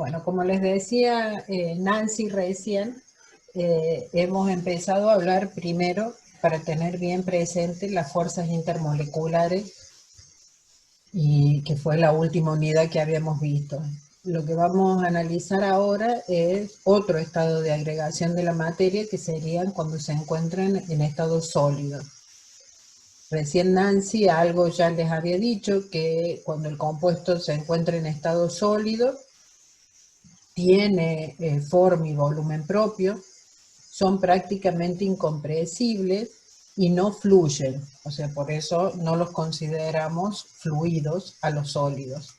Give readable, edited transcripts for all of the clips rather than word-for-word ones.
Bueno, como les decía Nancy recién, hemos empezado a hablar primero para tener bien presente las fuerzas intermoleculares y que fue la última unidad que habíamos visto. Lo que vamos a analizar ahora es otro estado de agregación de la materia que serían cuando se encuentran en estado sólido. Recién Nancy algo ya les había dicho que cuando el compuesto se encuentra en estado sólido, tiene forma y volumen propio, son prácticamente incompresibles y no fluyen, o sea, por eso no los consideramos fluidos a los sólidos.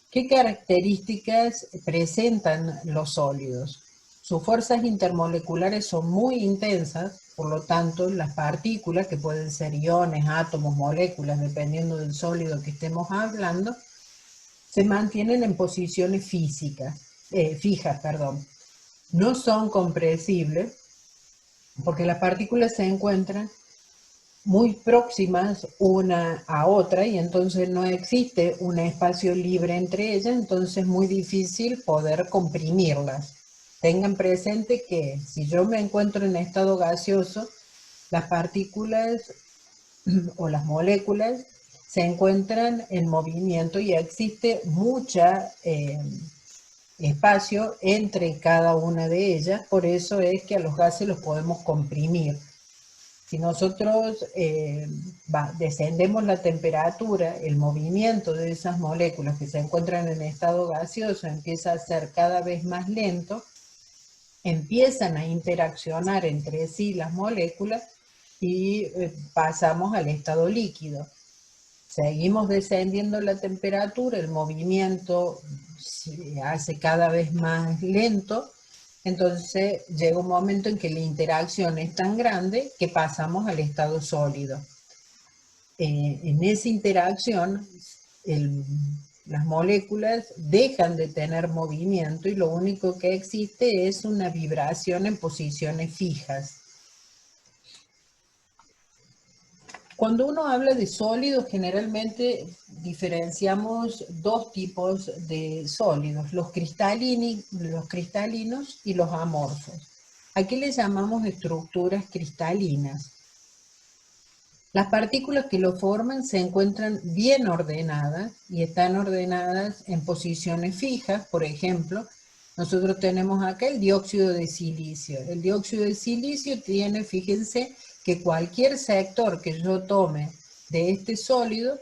¿Qué características presentan los sólidos? Sus fuerzas intermoleculares son muy intensas, por lo tanto, las partículas, que pueden ser iones, átomos, moléculas, dependiendo del sólido que estemos hablando, se mantienen en posiciones fijas. No son compresibles porque las partículas se encuentran muy próximas una a otra y entonces no existe un espacio libre entre ellas, entonces es muy difícil poder comprimirlas. Tengan presente que si yo me encuentro en estado gaseoso, las partículas o las moléculas se encuentran en movimiento y existe mucha espacio entre cada una de ellas, por eso es que a los gases los podemos comprimir. Si nosotros descendemos la temperatura, el movimiento de esas moléculas que se encuentran en estado gaseoso empieza a ser cada vez más lento, empiezan a interaccionar entre sí las moléculas y pasamos al estado líquido. Seguimos descendiendo la temperatura, el movimiento se hace cada vez más lento, entonces llega un momento en que la interacción es tan grande que pasamos al estado sólido. En esa interacción, las moléculas dejan de tener movimiento y lo único que existe es una vibración en posiciones fijas. Cuando uno habla de sólidos, generalmente diferenciamos dos tipos de sólidos, los cristalinos y los amorfos. ¿A qué le llamamos estructuras cristalinas? Las partículas que lo forman se encuentran bien ordenadas y están ordenadas en posiciones fijas. Por ejemplo, nosotros tenemos acá el dióxido de silicio. El dióxido de silicio tiene, fíjense, que cualquier sector que yo tome de este sólido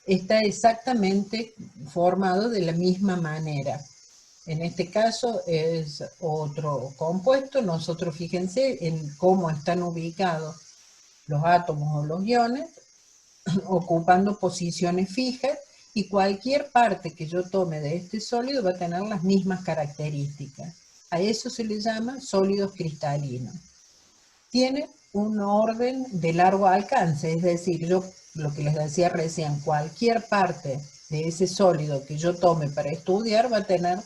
está exactamente formado de la misma manera. En este caso es otro compuesto. Nosotros fíjense en cómo están ubicados los átomos o los iones, ocupando posiciones fijas, y cualquier parte que yo tome de este sólido va a tener las mismas características. A eso se le llama sólidos cristalinos. Tiene un orden de largo alcance, es decir, yo lo que les decía recién, cualquier parte de ese sólido que yo tome para estudiar va a tener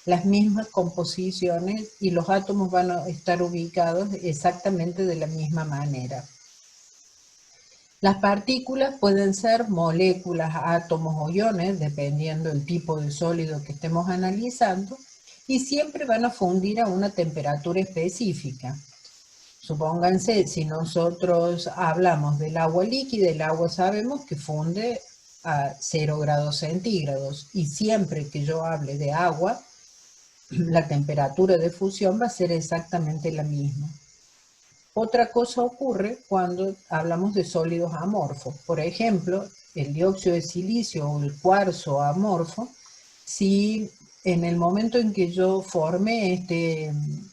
las mismas composiciones y los átomos van a estar ubicados exactamente de la misma manera. Las partículas pueden ser moléculas, átomos o iones, dependiendo del tipo de sólido que estemos analizando, y siempre van a fundir a una temperatura específica. Supónganse, si nosotros hablamos del agua líquida, el agua sabemos que funde a 0 grados centígrados, y siempre que yo hable de agua, la temperatura de fusión va a ser exactamente la misma. Otra cosa ocurre cuando hablamos de sólidos amorfos. Por ejemplo, el dióxido de silicio o el cuarzo amorfo, si en el momento en que yo formé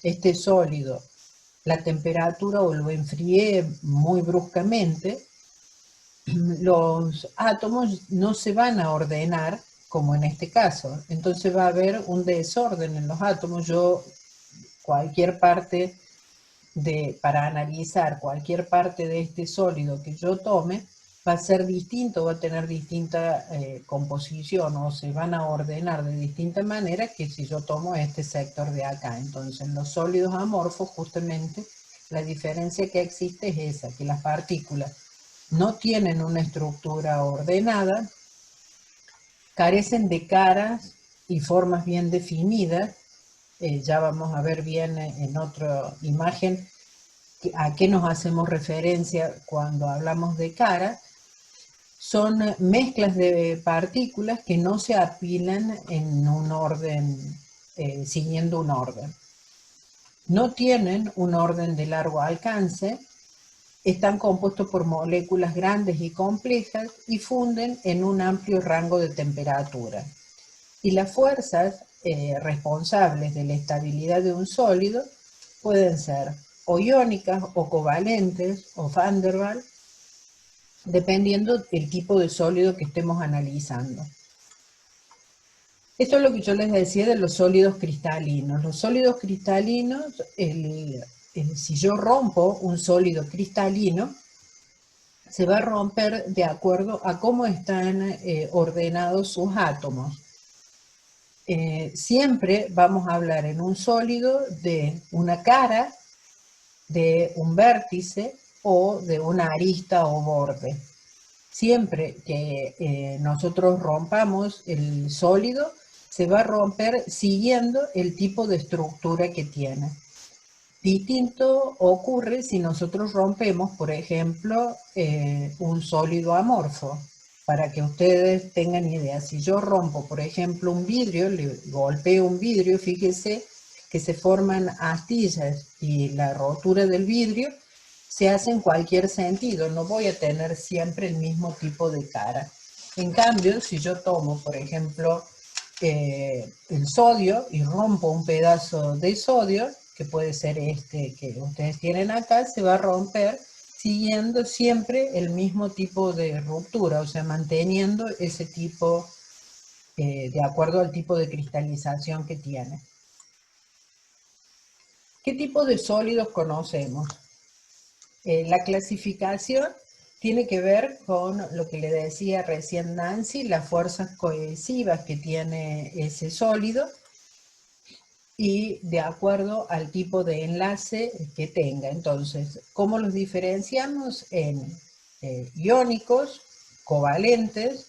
este sólido, la temperatura o lo enfrié muy bruscamente, los átomos no se van a ordenar como en este caso. Entonces va a haber un desorden en los átomos. Cualquier parte para analizar cualquier parte de este sólido que yo tome, va a ser distinto, va a tener distinta composición o se van a ordenar de distinta manera que si yo tomo este sector de acá. Entonces, en los sólidos amorfos, justamente, la diferencia que existe es esa, que las partículas no tienen una estructura ordenada, carecen de caras y formas bien definidas. Ya vamos a ver bien en otra imagen a qué nos hacemos referencia cuando hablamos de cara. Son mezclas de partículas que no se apilan en un orden, siguiendo un orden. No tienen un orden de largo alcance, están compuestos por moléculas grandes y complejas y funden en un amplio rango de temperatura. Y las fuerzas responsables de la estabilidad de un sólido pueden ser o iónicas o covalentes o Van der Waals, dependiendo del tipo de sólido que estemos analizando. Esto es lo que yo les decía de los sólidos cristalinos. Los sólidos cristalinos, si yo rompo un sólido cristalino, se va a romper de acuerdo a cómo están ordenados sus átomos. Siempre vamos a hablar en un sólido de una cara, de un vértice o de una arista o borde. Siempre que nosotros rompamos el sólido, se va a romper siguiendo el tipo de estructura que tiene. Distinto ocurre si nosotros rompemos, por ejemplo, un sólido amorfo. Para que ustedes tengan idea, si yo rompo, por ejemplo, un vidrio, le golpeo un vidrio, fíjese que se forman astillas y la rotura del vidrio se hace en cualquier sentido, no voy a tener siempre el mismo tipo de cara. En cambio, si yo tomo, por ejemplo, el sodio y rompo un pedazo de sodio, que puede ser este que ustedes tienen acá, se va a romper siguiendo siempre el mismo tipo de ruptura, o sea, manteniendo ese tipo de acuerdo al tipo de cristalización que tiene. ¿Qué tipo de sólidos conocemos? La clasificación tiene que ver con lo que le decía recién Nancy, las fuerzas cohesivas que tiene ese sólido y de acuerdo al tipo de enlace que tenga. Entonces, ¿cómo los diferenciamos? En iónicos, covalentes,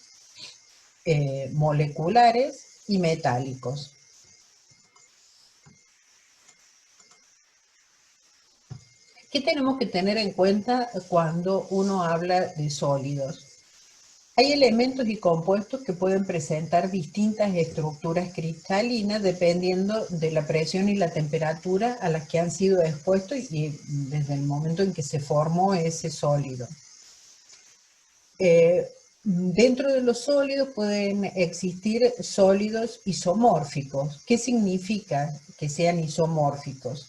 moleculares y metálicos. ¿Qué tenemos que tener en cuenta cuando uno habla de sólidos? Hay elementos y compuestos que pueden presentar distintas estructuras cristalinas dependiendo de la presión y la temperatura a las que han sido expuestos y desde el momento en que se formó ese sólido. Dentro de los sólidos pueden existir sólidos isomórficos. ¿Qué significa que sean isomórficos?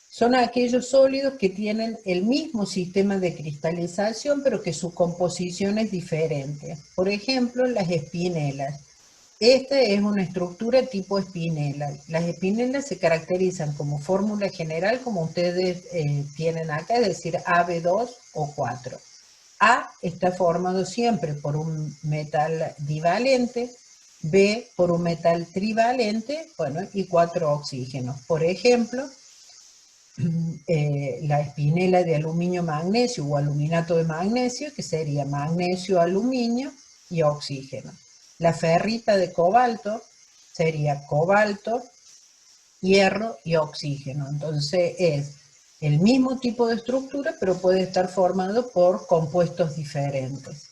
Son aquellos sólidos que tienen el mismo sistema de cristalización, pero que su composición es diferente. Por ejemplo, las espinelas. Esta es una estructura tipo espinela. Las espinelas se caracterizan como fórmula general, como ustedes tienen acá, es decir, AB2 o 4. A está formado siempre por un metal divalente, B por un metal trivalente, bueno, y 4 oxígenos. Por ejemplo, la espinela de aluminio-magnesio o aluminato de magnesio, que sería magnesio, aluminio y oxígeno. La ferrita de cobalto sería cobalto, hierro y oxígeno. Entonces es el mismo tipo de estructura, pero puede estar formado por compuestos diferentes.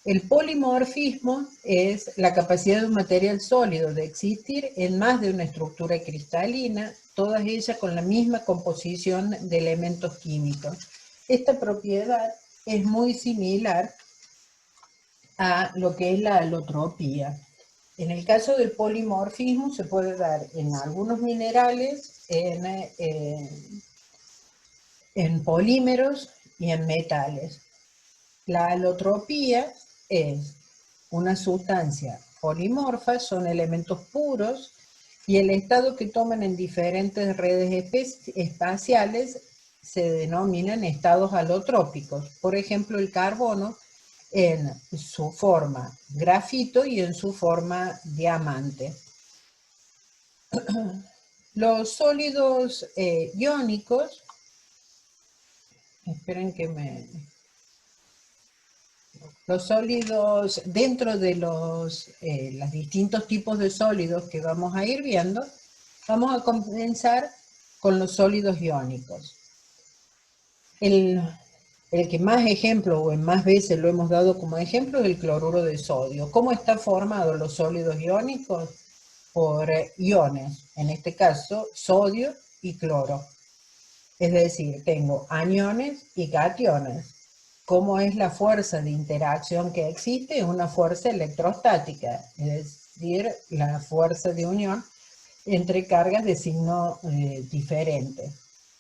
El polimorfismo es la capacidad de un material sólido de existir en más de una estructura cristalina, todas ellas con la misma composición de elementos químicos. Esta propiedad es muy similar a lo que es la alotropía. En el caso del polimorfismo se puede dar en algunos minerales, en polímeros y en metales. La alotropía es una sustancia polimorfa, son elementos puros y el estado que toman en diferentes redes espaciales se denominan estados alotrópicos. Por ejemplo, el carbono en su forma grafito y en su forma diamante. Los sólidos iónicos, esperen que me... Los sólidos, dentro de los distintos tipos de sólidos que vamos a ir viendo, vamos a comenzar con los sólidos iónicos. El que más ejemplo o en más veces lo hemos dado como ejemplo es el cloruro de sodio. ¿Cómo están formados los sólidos iónicos? Por iones, en este caso sodio y cloro. Es decir, tengo aniones y cationes. ¿Cómo es la fuerza de interacción que existe? Es una fuerza electrostática, es decir, la fuerza de unión entre cargas de signo diferente.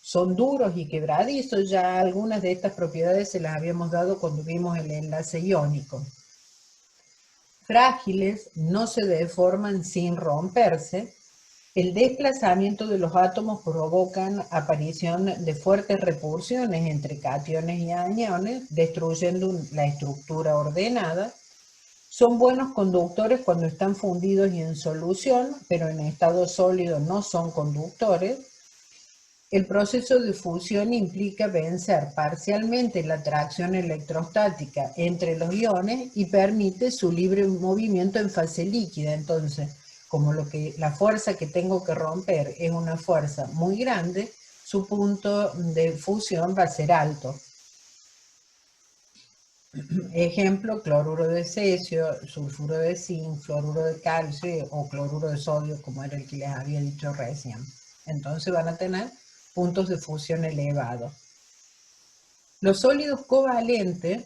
Son duros y quebradizos, ya algunas de estas propiedades se las habíamos dado cuando vimos el enlace iónico. Frágiles, no se deforman sin romperse. El desplazamiento de los átomos provocan aparición de fuertes repulsiones entre cationes y aniones, destruyendo la estructura ordenada. Son buenos conductores cuando están fundidos y en solución, pero en estado sólido no son conductores. El proceso de fusión implica vencer parcialmente la atracción electrostática entre los iones y permite su libre movimiento en fase líquida. Entonces, como la fuerza que tengo que romper es una fuerza muy grande, su punto de fusión va a ser alto. Ejemplo, cloruro de cesio, sulfuro de zinc, fluoruro de calcio o cloruro de sodio, como era el que les había dicho recién. Entonces van a tener puntos de fusión elevados. Los sólidos covalentes,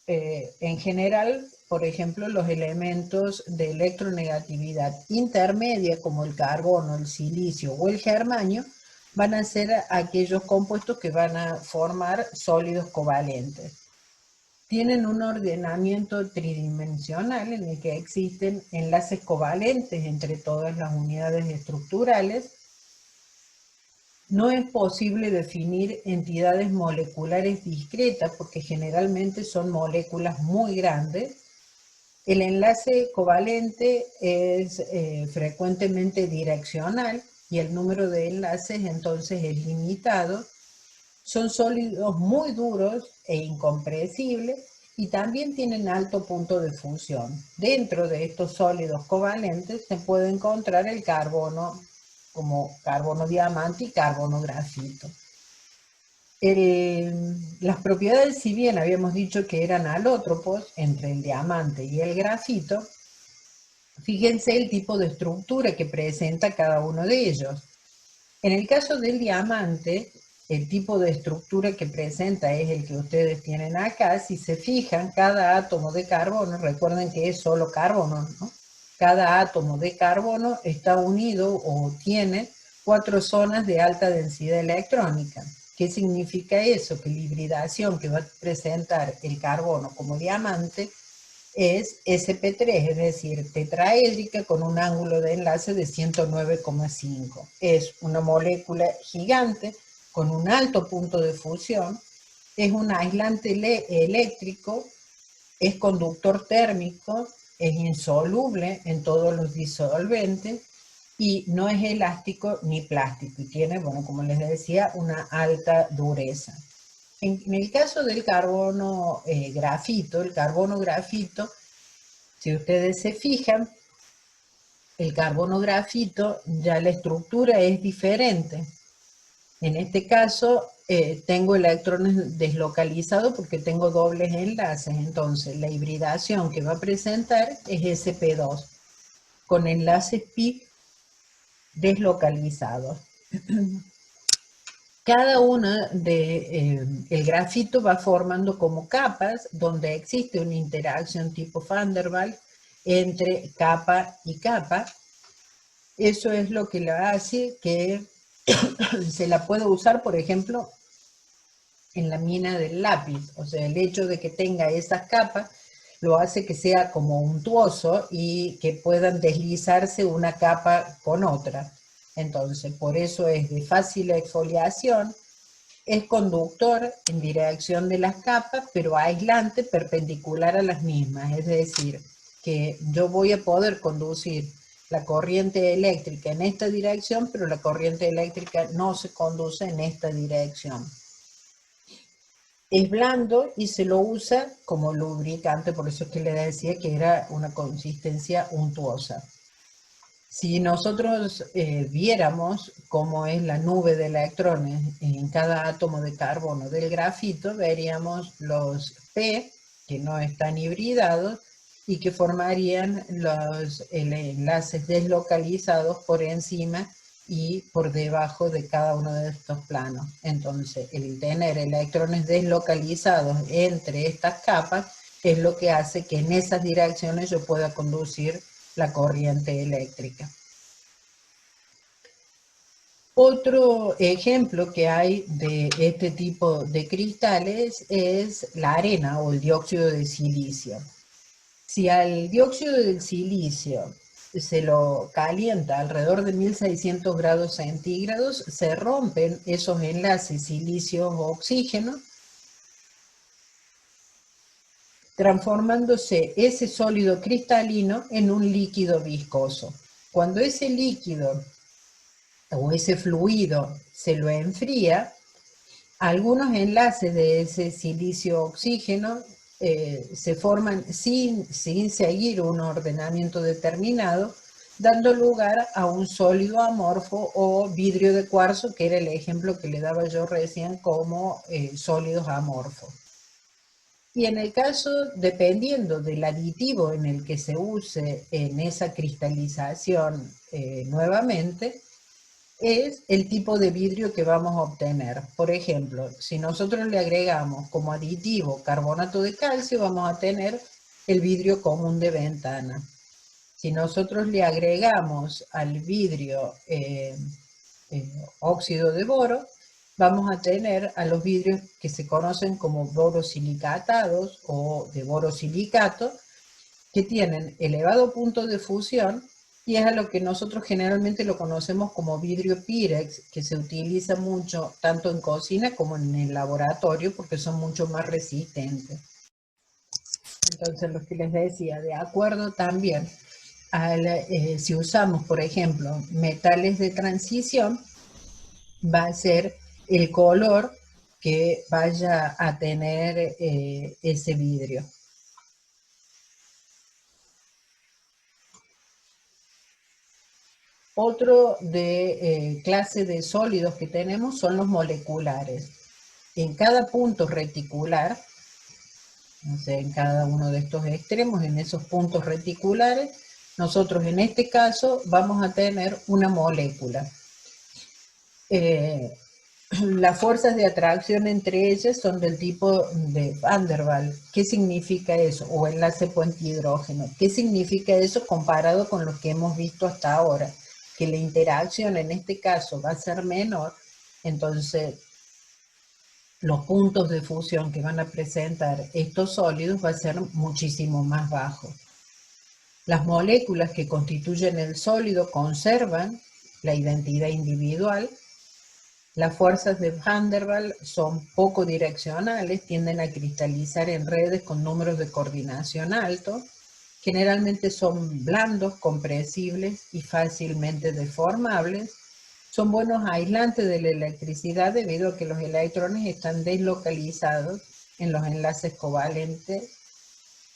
en general, por ejemplo, los elementos de electronegatividad intermedia, como el carbono, el silicio o el germanio, van a ser aquellos compuestos que van a formar sólidos covalentes. Tienen un ordenamiento tridimensional en el que existen enlaces covalentes entre todas las unidades estructurales. No es posible definir entidades moleculares discretas porque generalmente son moléculas muy grandes. El enlace covalente es frecuentemente direccional y el número de enlaces entonces es limitado. Son sólidos muy duros e incompresibles y también tienen alto punto de fusión. Dentro de estos sólidos covalentes se puede encontrar el carbono, como carbono diamante y carbono grafito. Las propiedades, si bien habíamos dicho que eran alótropos entre el diamante y el grafito, fíjense el tipo de estructura que presenta cada uno de ellos. En el caso del diamante, el tipo de estructura que presenta es el que ustedes tienen acá. Si se fijan, cada átomo de carbono, recuerden que es solo carbono, ¿no? Cada átomo de carbono está unido o tiene 4 zonas de alta densidad electrónica. ¿Qué significa eso? Que la hibridación que va a presentar el carbono como diamante es sp3, es decir, tetraédrica con un ángulo de enlace de 109,5. Es una molécula gigante con un alto punto de fusión, es un aislante eléctrico, es conductor térmico, es insoluble en todos los disolventes y no es elástico ni plástico y tiene, bueno, como les decía, una alta dureza. En el caso del carbono grafito, el carbono grafito, si ustedes se fijan, el carbono grafito ya la estructura es diferente. En este caso tengo electrones deslocalizados porque tengo dobles enlaces, entonces la hibridación que va a presentar es sp2 con enlaces pi deslocalizados. Cada una el grafito va formando como capas donde existe una interacción tipo Van der Waals entre capa y capa. Eso es lo que la hace que se la pueda usar, por ejemplo, en la mina del lápiz. O sea, el hecho de que tenga esas capas lo hace que sea como untuoso y que puedan deslizarse una capa con otra. Entonces, por eso es de fácil exfoliación. Es conductor en dirección de las capas, pero aislante perpendicular a las mismas. Es decir, que yo voy a poder conducir la corriente eléctrica en esta dirección, pero la corriente eléctrica no se conduce en esta dirección. Es blando y se lo usa como lubricante, por eso es que le decía que era una consistencia untuosa. Si nosotros viéramos cómo es la nube de electrones en cada átomo de carbono del grafito, veríamos los P que no están hibridados y que formarían los enlaces deslocalizados por encima y por debajo de cada uno de estos planos. Entonces, el tener electrones deslocalizados entre estas capas es lo que hace que en esas direcciones yo pueda conducir la corriente eléctrica. Otro ejemplo que hay de este tipo de cristales es la arena o el dióxido de silicio. Si al dióxido del silicio se lo calienta alrededor de 1600 grados centígrados, se rompen esos enlaces silicio-oxígeno, transformándose ese sólido cristalino en un líquido viscoso. Cuando ese líquido o ese fluido se lo enfría, algunos enlaces de ese silicio-oxígeno se forman sin seguir un ordenamiento determinado, dando lugar a un sólido amorfo o vidrio de cuarzo, que era el ejemplo que le daba yo recién como sólidos amorfos. Y en el caso, dependiendo del aditivo en el que se use en esa cristalización nuevamente, es el tipo de vidrio que vamos a obtener. Por ejemplo, si nosotros le agregamos como aditivo carbonato de calcio, vamos a tener el vidrio común de ventana. Si nosotros le agregamos al vidrio óxido de boro, vamos a tener a los vidrios que se conocen como borosilicatados o de borosilicato, que tienen elevado punto de fusión y es a lo que nosotros generalmente lo conocemos como vidrio Pirex, que se utiliza mucho tanto en cocina como en el laboratorio porque son mucho más resistentes. Entonces, lo que les decía, de acuerdo también si usamos, por ejemplo, metales de transición, va a ser el color que vaya a tener ese vidrio. Otro de clase de sólidos que tenemos son los moleculares. En cada punto reticular, o sea, en cada uno de estos extremos, en esos puntos reticulares, nosotros en este caso vamos a tener una molécula. Las fuerzas de atracción entre ellas son del tipo de Van der Waals. ¿Qué significa eso? O enlace puente hidrógeno. ¿Qué significa eso comparado con lo que hemos visto hasta ahora? Que la interacción en este caso va a ser menor, entonces los puntos de fusión que van a presentar estos sólidos va a ser muchísimo más bajo. Las moléculas que constituyen el sólido conservan la identidad individual. Las fuerzas de Van der Waals son poco direccionales, tienden a cristalizar en redes con números de coordinación altos, generalmente son blandos, compresibles y fácilmente deformables. Son buenos aislantes de la electricidad debido a que los electrones están deslocalizados en los enlaces covalentes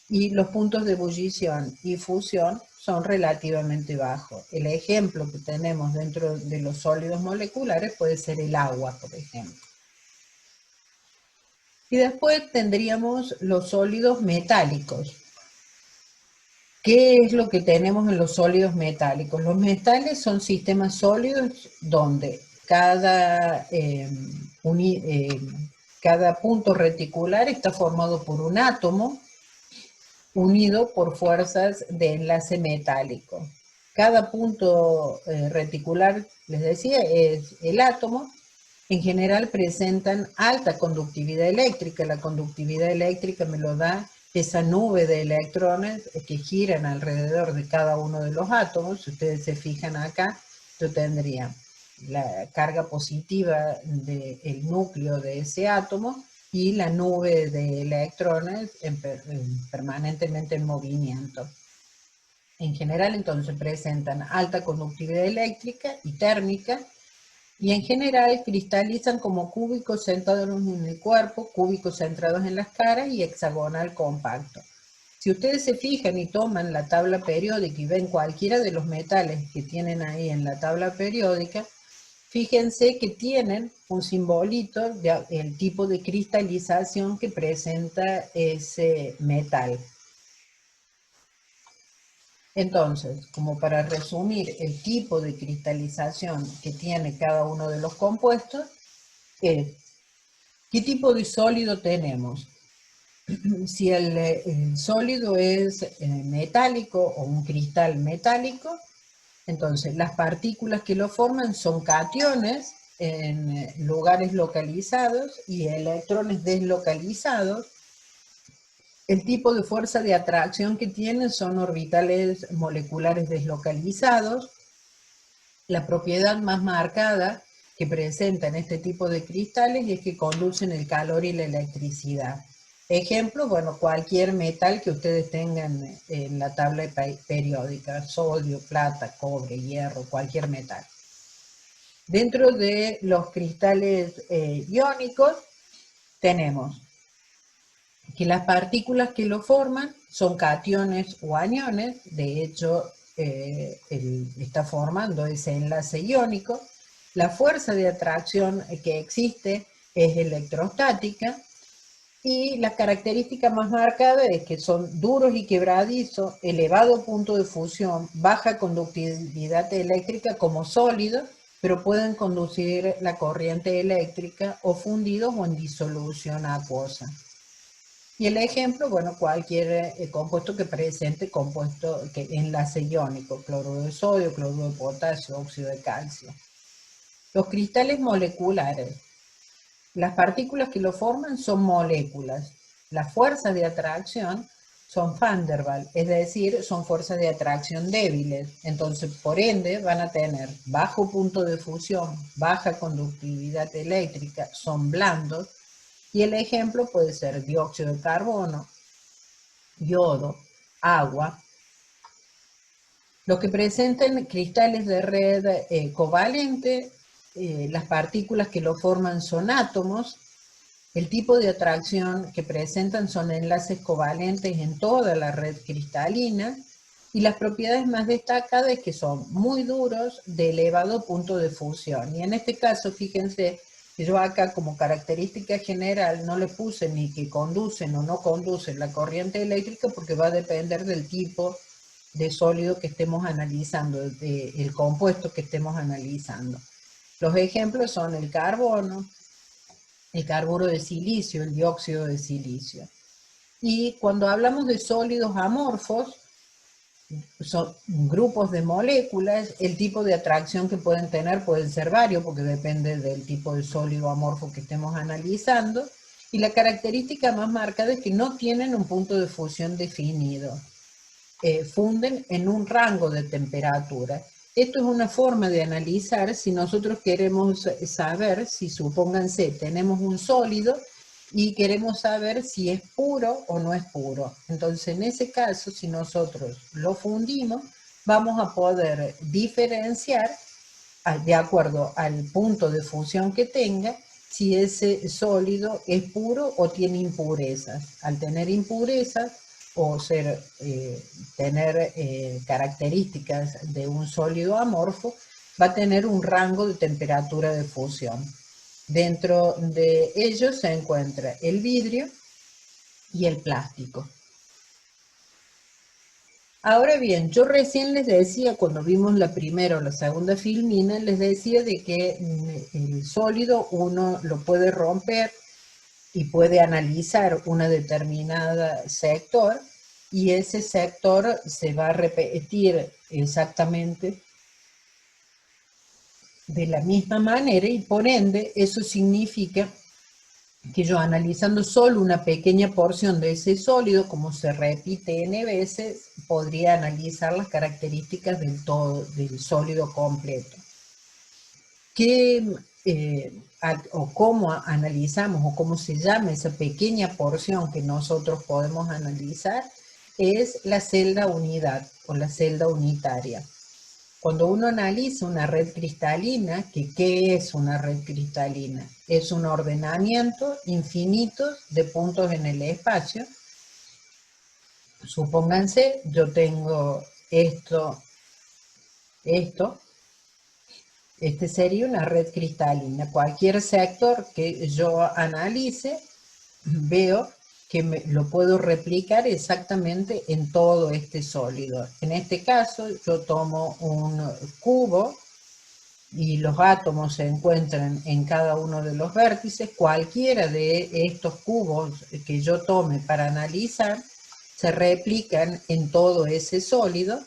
y los puntos de ebullición y fusión son relativamente bajos. El ejemplo que tenemos dentro de los sólidos moleculares puede ser el agua, por ejemplo. Y después tendríamos los sólidos metálicos. ¿Qué es lo que tenemos en los sólidos metálicos? Los metales son sistemas sólidos donde cada punto reticular está formado por un átomo unido por fuerzas de enlace metálico. Cada punto reticular, les decía, es el átomo. En general presentan alta conductividad eléctrica. La conductividad eléctrica me lo da esa nube de electrones que giran alrededor de cada uno de los átomos. Si ustedes se fijan acá, yo tendría la carga positiva del núcleo de ese átomo y la nube de electrones permanentemente en movimiento. En general, entonces, presentan alta conductividad eléctrica y térmica Y en general cristalizan como cúbicos centrados en el cuerpo, cúbicos centrados en las caras y hexagonal compacto. Si ustedes se fijan y toman la tabla periódica y ven cualquiera de los metales que tienen ahí en la tabla periódica, fíjense que tienen un simbolito del tipo de cristalización que presenta ese metal. Entonces, como para resumir el tipo de cristalización que tiene cada uno de los compuestos, es ¿qué tipo de sólido tenemos? Si el sólido es metálico o un cristal metálico, entonces las partículas que lo forman son cationes en lugares localizados y electrones deslocalizados. El tipo de fuerza de atracción que tienen son orbitales moleculares deslocalizados. La propiedad más marcada que presentan este tipo de cristales es que conducen el calor y la electricidad. Ejemplo, bueno, cualquier metal que ustedes tengan en la tabla periódica, sodio, plata, cobre, hierro, cualquier metal. Dentro de los cristales iónicos tenemos que las partículas que lo forman son cationes o aniones, de hecho está formando ese enlace iónico. La fuerza de atracción que existe es electrostática y la característica más marcada es que son duros y quebradizos, elevado punto de fusión, baja conductividad eléctrica como sólidos, pero pueden conducir la corriente eléctrica o fundidos o en disolución acuosa. Y el ejemplo, bueno, cualquier compuesto que presente enlace iónico, cloruro de sodio, cloruro de potasio, óxido de calcio. Los cristales moleculares. Las partículas que lo forman son moléculas. Las fuerzas de atracción son Van der Waals, es decir, son fuerzas de atracción débiles. Entonces, por ende, van a tener bajo punto de fusión, baja conductividad eléctrica, son blandos. Y el ejemplo puede ser dióxido de carbono, yodo, agua. Los que presentan cristales de red covalente, las partículas que lo forman son átomos. El tipo de atracción que presentan son enlaces covalentes en toda la red cristalina. Y las propiedades más destacadas es que son muy duros, de elevado punto de fusión. Y en este caso, fíjense, yo acá como característica general no le puse ni que conducen o no conducen la corriente eléctrica porque va a depender del tipo de sólido que estemos analizando, del compuesto que estemos analizando. Los ejemplos son el carbono, el carburo de silicio, el dióxido de silicio. Y cuando hablamos de sólidos amorfos, son grupos de moléculas, el tipo de atracción que pueden tener pueden ser varios, porque depende del tipo de sólido amorfo que estemos analizando, y la característica más marcada es que no tienen un punto de fusión definido, funden en un rango de temperatura. Esto es una forma de analizar si nosotros queremos saber, si supónganse, tenemos un sólido, y queremos saber si es puro o no es puro. Entonces, en ese caso, si nosotros lo fundimos, vamos a poder diferenciar, de acuerdo al punto de fusión que tenga, si ese sólido es puro o tiene impurezas. Al tener impurezas o tener características de un sólido amorfo, va a tener un rango de temperatura de fusión. Dentro de ellos se encuentra el vidrio y el plástico. Ahora bien, yo recién les decía, cuando vimos la primera o la segunda filmina, les decía de que el sólido uno lo puede romper y puede analizar una determinada sector, y ese sector se va a repetir exactamente de la misma manera, y por ende eso significa que yo, analizando solo una pequeña porción de ese sólido, como se repite n veces, podría analizar las características del sólido completo. ¿Cómo analizamos o cómo se llama esa pequeña porción que nosotros podemos analizar? Es la celda unidad o la celda unitaria. Cuando uno analiza una red cristalina, ¿qué es una red cristalina? Es un ordenamiento infinito de puntos en el espacio. Supónganse, yo tengo esto, este sería una red cristalina. Cualquier sector que yo analice, veo que lo puedo replicar exactamente en todo este sólido. En este caso, yo tomo un cubo y los átomos se encuentran en cada uno de los vértices. Cualquiera de estos cubos que yo tome para analizar se replican en todo ese sólido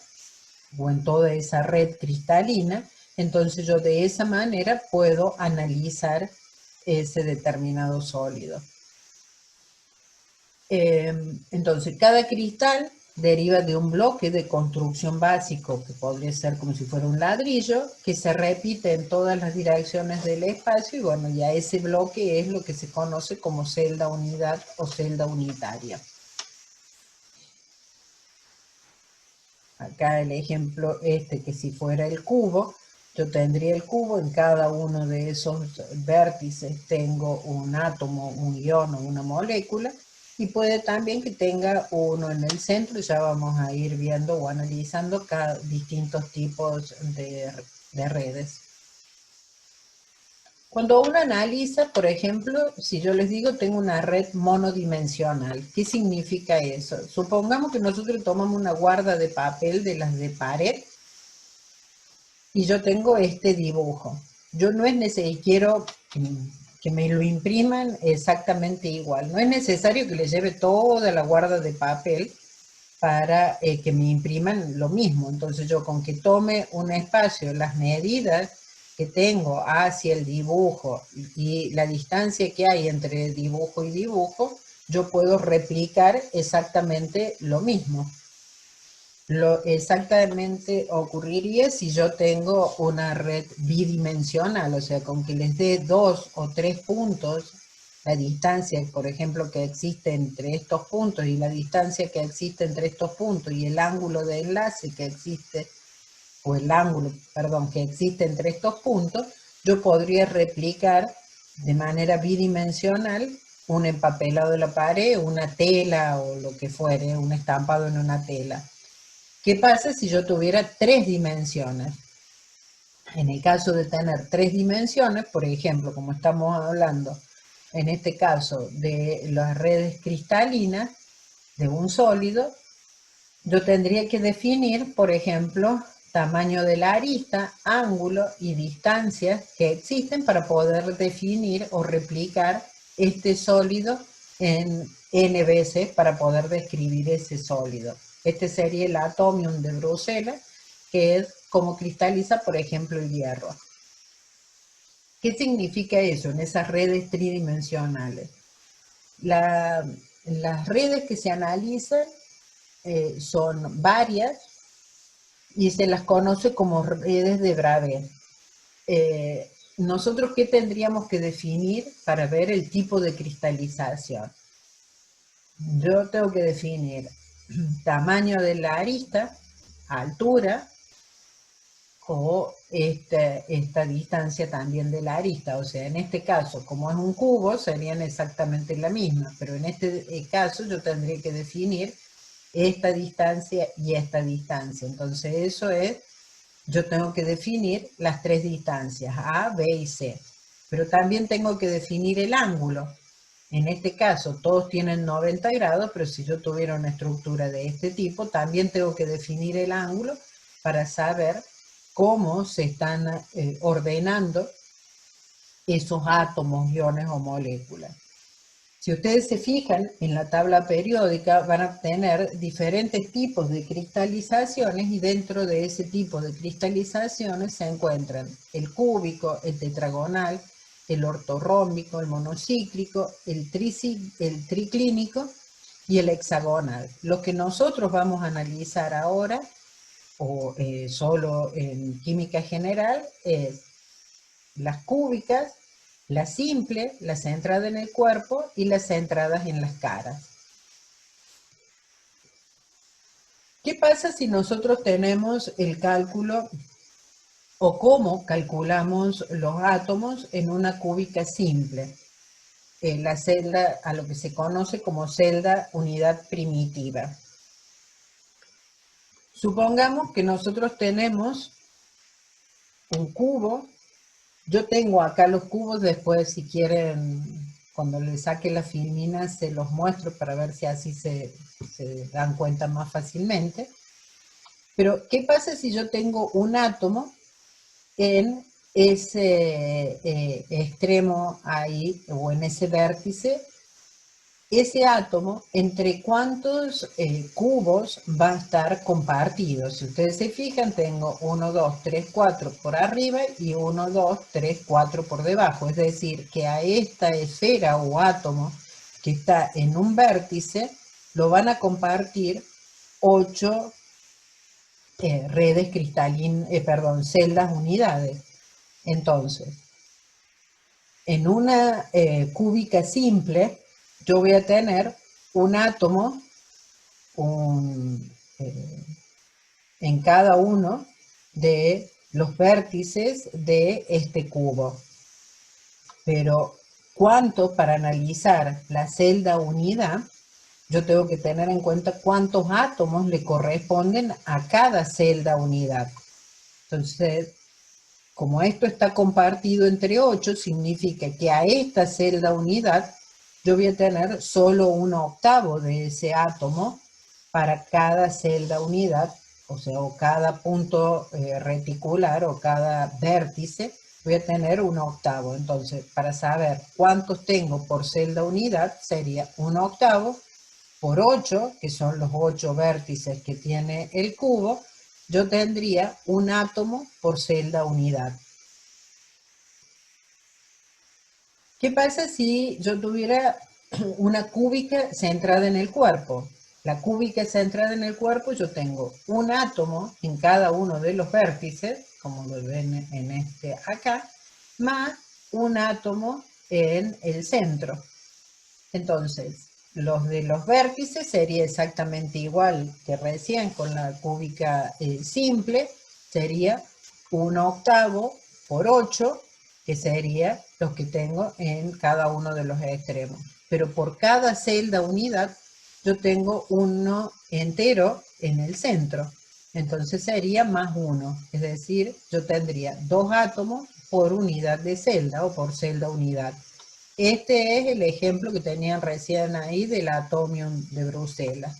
o en toda esa red cristalina. Entonces yo de esa manera puedo analizar ese determinado sólido. Entonces cada cristal deriva de un bloque de construcción básico, que podría ser como si fuera un ladrillo, que se repite en todas las direcciones del espacio, y bueno, ya ese bloque es lo que se conoce como celda unidad o celda unitaria. Acá el ejemplo que si fuera el cubo, yo tendría el cubo, en cada uno de esos vértices tengo un átomo, un ion o una molécula, y puede también que tenga uno en el centro. Ya vamos a ir viendo o analizando distintos tipos de redes. Cuando uno analiza, por ejemplo, si yo les digo tengo una red monodimensional, ¿qué significa eso? Supongamos que nosotros tomamos una guarda de papel de las de pared y yo tengo este dibujo. Yo no es necesario, quiero que me lo impriman exactamente igual. No es necesario que le lleve toda la guarda de papel para que me impriman lo mismo. Entonces yo con que tome un espacio, las medidas que tengo hacia el dibujo y la distancia que hay entre dibujo y dibujo, yo puedo replicar exactamente lo mismo. Lo exactamente ocurriría si yo tengo una red bidimensional, o sea, con que les dé 2 o 3 puntos, la distancia, por ejemplo, que existe entre estos puntos y la distancia que existe entre estos puntos y el ángulo de enlace que existe, o el ángulo, perdón, que existe entre estos puntos, yo podría replicar de manera bidimensional un empapelado de la pared, una tela o lo que fuere, un estampado en una tela. ¿Qué pasa si yo tuviera 3 dimensiones? En el caso de tener 3 dimensiones, por ejemplo, como estamos hablando en este caso de las redes cristalinas de un sólido, yo tendría que definir, por ejemplo, tamaño de la arista, ángulo y distancias que existen para poder definir o replicar este sólido en n veces para poder describir ese sólido. Este sería el atomium de Bruselas, que es como cristaliza, por ejemplo, el hierro. ¿Qué significa eso en esas redes tridimensionales? Las redes que se analizan son varias y se las conoce como redes de Bravais. ¿Nosotros qué tendríamos que definir para ver el tipo de cristalización? Yo tengo que definir tamaño de la arista, altura, o esta distancia también de la arista. O sea, en este caso, como es un cubo, serían exactamente la misma, pero en este caso yo tendría que definir esta distancia y esta distancia. Entonces eso es, yo tengo que definir las 3 distancias, A, B y C. Pero también tengo que definir el ángulo. En este caso todos tienen 90 grados, pero si yo tuviera una estructura de este tipo, también tengo que definir el ángulo para saber cómo se están ordenando esos átomos, iones o moléculas. Si ustedes se fijan en la tabla periódica, van a tener diferentes tipos de cristalizaciones, y dentro de ese tipo de cristalizaciones se encuentran el cúbico, el tetragonal, el ortorrómbico, el monocíclico, el triclínico y el hexagonal. Lo que nosotros vamos a analizar ahora, o solo en química general, es las cúbicas, las simples, las centradas en el cuerpo y las centradas en las caras. ¿Qué pasa si nosotros tenemos el cálculo o cómo calculamos los átomos en una cúbica simple, la celda a lo que se conoce como celda unidad primitiva. Supongamos que nosotros tenemos un cubo. Yo tengo acá los cubos, después si quieren, cuando les saque la filmina se los muestro para ver si así se dan cuenta más fácilmente. Pero, ¿qué pasa si yo tengo un átomo en ese extremo ahí, o en ese vértice? Ese átomo, ¿entre cuántos cubos va a estar compartido? Si ustedes se fijan, tengo 1, 2, 3, 4 por arriba y 1, 2, 3, 4 por debajo. Es decir, que a esta esfera o átomo que está en un vértice, lo van a compartir 8 redes cristalinas, celdas unidades. Entonces, en una cúbica simple, yo voy a tener un átomo en cada uno de los vértices de este cubo. Pero, ¿cuánto para analizar la celda unidad? Yo tengo que tener en cuenta cuántos átomos le corresponden a cada celda unidad. Entonces, como esto está compartido entre 8, significa que a esta celda unidad yo voy a tener solo 1/8 de ese átomo para cada celda unidad, o sea, o cada punto reticular o cada vértice, voy a tener 1/8. Entonces, para saber cuántos tengo por celda unidad, sería 1/8 por 8, que son los 8 vértices que tiene el cubo, yo tendría un átomo por celda unidad. ¿Qué pasa si yo tuviera una cúbica centrada en el cuerpo? La cúbica centrada en el cuerpo, yo tengo un átomo en cada uno de los vértices, como lo ven en este acá, más un átomo en el centro. Entonces, los de los vértices sería exactamente igual que recién con la cúbica simple, sería 1/8 por 8, que sería los que tengo en cada uno de los extremos. Pero por cada celda unidad, yo tengo uno entero en el centro. Entonces sería más 1, es decir, yo tendría 2 átomos por unidad de celda o por celda unidad. Este es el ejemplo que tenían recién ahí del atomium de Bruselas.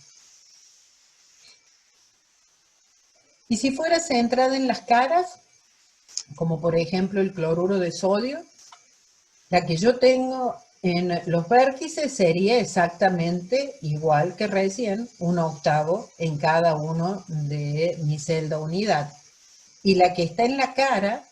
Y si fuera centrada en las caras, como por ejemplo el cloruro de sodio, la que yo tengo en los vértices sería exactamente igual que recién, 1/8 en cada uno de mi celda unidad. Y la que está en la cara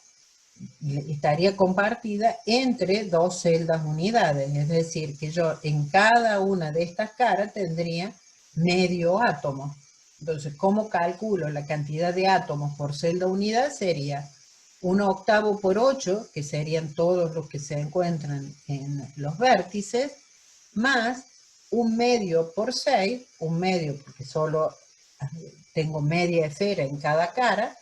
estaría compartida entre 2 celdas unidades, es decir, que yo en cada una de estas caras tendría medio átomo. Entonces, ¿cómo calculo la cantidad de átomos por celda unidad? Sería 1/8 por 8, que serían todos los que se encuentran en los vértices, más 1/2 por 6, 1/2 porque solo tengo media esfera en cada cara,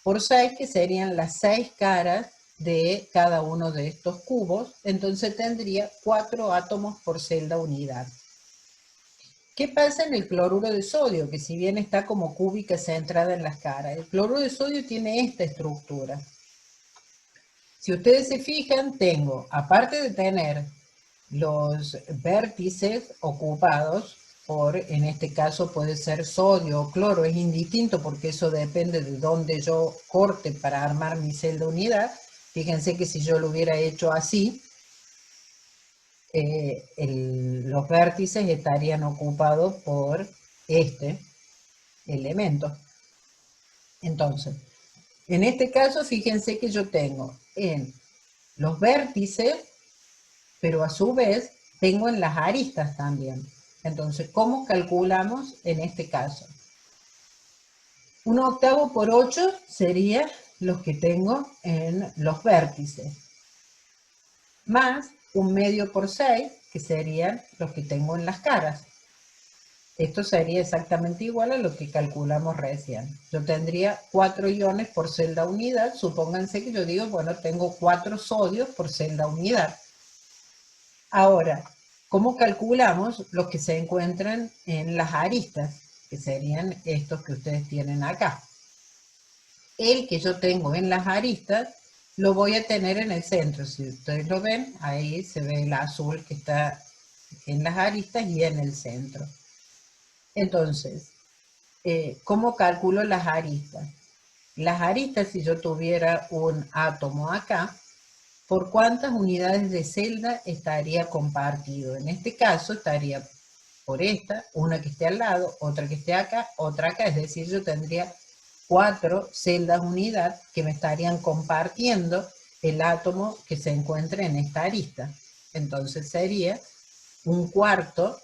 por 6, que serían las 6 caras de cada uno de estos cubos. Entonces tendría 4 átomos por celda unidad. ¿Qué pasa en el cloruro de sodio? Que si bien está como cúbica centrada en las caras, el cloruro de sodio tiene esta estructura. Si ustedes se fijan, tengo, aparte de tener los vértices ocupados por, en este caso puede ser sodio o cloro, es indistinto porque eso depende de dónde yo corte para armar mi celda unidad. Fíjense que si yo lo hubiera hecho así, los vértices estarían ocupados por este elemento. Entonces, en este caso, fíjense que yo tengo en los vértices, pero a su vez tengo en las aristas también. Entonces, ¿cómo calculamos en este caso? 1/8 por 8 sería los que tengo en los vértices, más 1/2 por 6, que serían los que tengo en las caras. Esto sería exactamente igual a lo que calculamos recién. Yo tendría 4 iones por celda unidad. Supónganse que yo digo, bueno, tengo 4 sodios por celda unidad. Ahora, ¿cómo calculamos los que se encuentran en las aristas? Que serían estos que ustedes tienen acá. El que yo tengo en las aristas lo voy a tener en el centro. Si ustedes lo ven, ahí se ve el azul que está en las aristas y en el centro. Entonces, ¿cómo calculo las aristas? Las aristas, si yo tuviera un átomo acá, ¿por cuántas unidades de celda estaría compartido? En este caso estaría por esta, una que esté al lado, otra que esté acá, otra acá. Es decir, yo tendría 4 celdas unidad que me estarían compartiendo el átomo que se encuentra en esta arista. Entonces sería un cuarto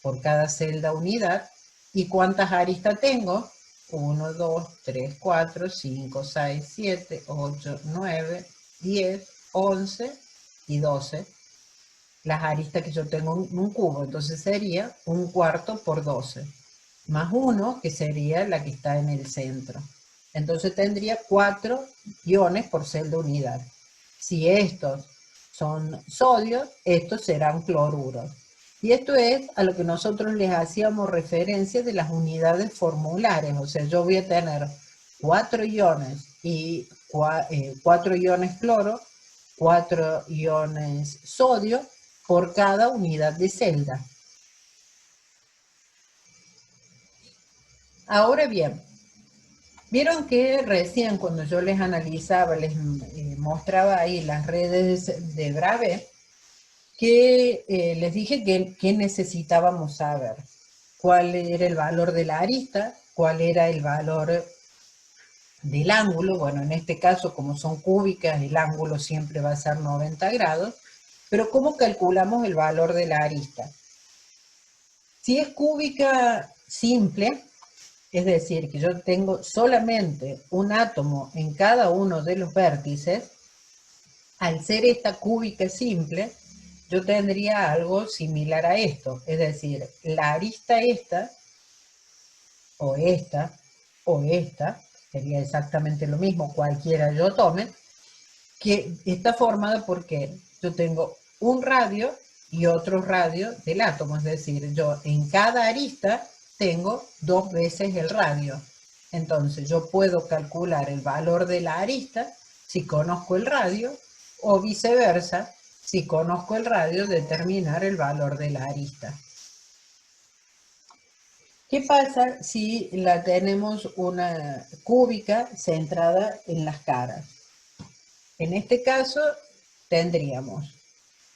por cada celda unidad. ¿Y cuántas aristas tengo? 1, 2, 3, 4, 5, 6, 7, 8, 9, 10, 11 y 12. Las aristas que yo tengo en un cubo. Entonces sería un cuarto por 12. Más 1, que sería la que está en el centro. Entonces tendría 4 iones por celda unidad. Si estos son sodios, estos serán cloruros. Y esto es a lo que nosotros les hacíamos referencia de las unidades formulares. O sea, yo voy a tener 4 iones y 4 iones cloro, 4 iones sodio por cada unidad de celda. Ahora bien, vieron que recién cuando yo les analizaba, les mostraba ahí las redes de Bravais, que les dije que necesitábamos saber cuál era el valor de la arista, cuál era el valor del ángulo. Bueno, en este caso, como son cúbicas, el ángulo siempre va a ser 90 grados, pero ¿cómo calculamos el valor de la arista? Si es cúbica simple, es decir, que yo tengo solamente un átomo en cada uno de los vértices, al ser esta cúbica simple, yo tendría algo similar a esto. Es decir, la arista esta, o esta, o esta, sería exactamente lo mismo, cualquiera yo tome, que está formada porque yo tengo un radio y otro radio del átomo. Es decir, yo en cada arista tengo 2 veces el radio. Entonces yo puedo calcular el valor de la arista si conozco el radio, o viceversa, si conozco el radio, determinar el valor de la arista. ¿Qué pasa si la tenemos una cúbica centrada en las caras? En este caso tendríamos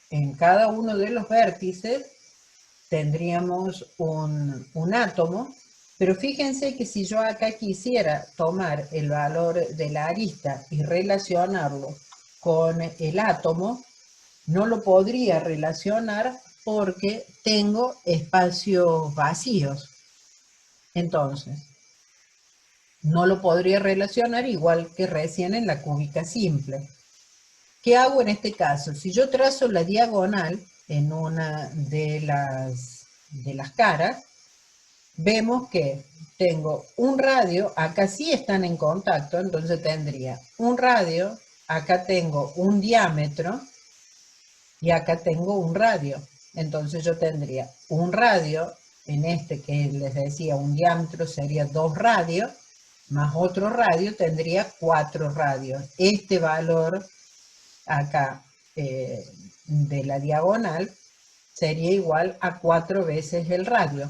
en cada uno de los vértices tendríamos un átomo, pero fíjense que si yo acá quisiera tomar el valor de la arista y relacionarlo con el átomo, no lo podría relacionar porque tengo espacios vacíos. Entonces, no lo podría relacionar igual que recién en la cúbica simple. ¿Qué hago en este caso? Si yo trazo la diagonal en una de las caras, vemos que tengo un radio, acá sí están en contacto, entonces tendría un radio, acá tengo un diámetro y acá tengo un radio. Entonces yo tendría un radio, en este que les decía un diámetro sería 2 radios, más otro radio tendría 4 radios. Este valor acá de la diagonal sería igual a 4 veces el radio.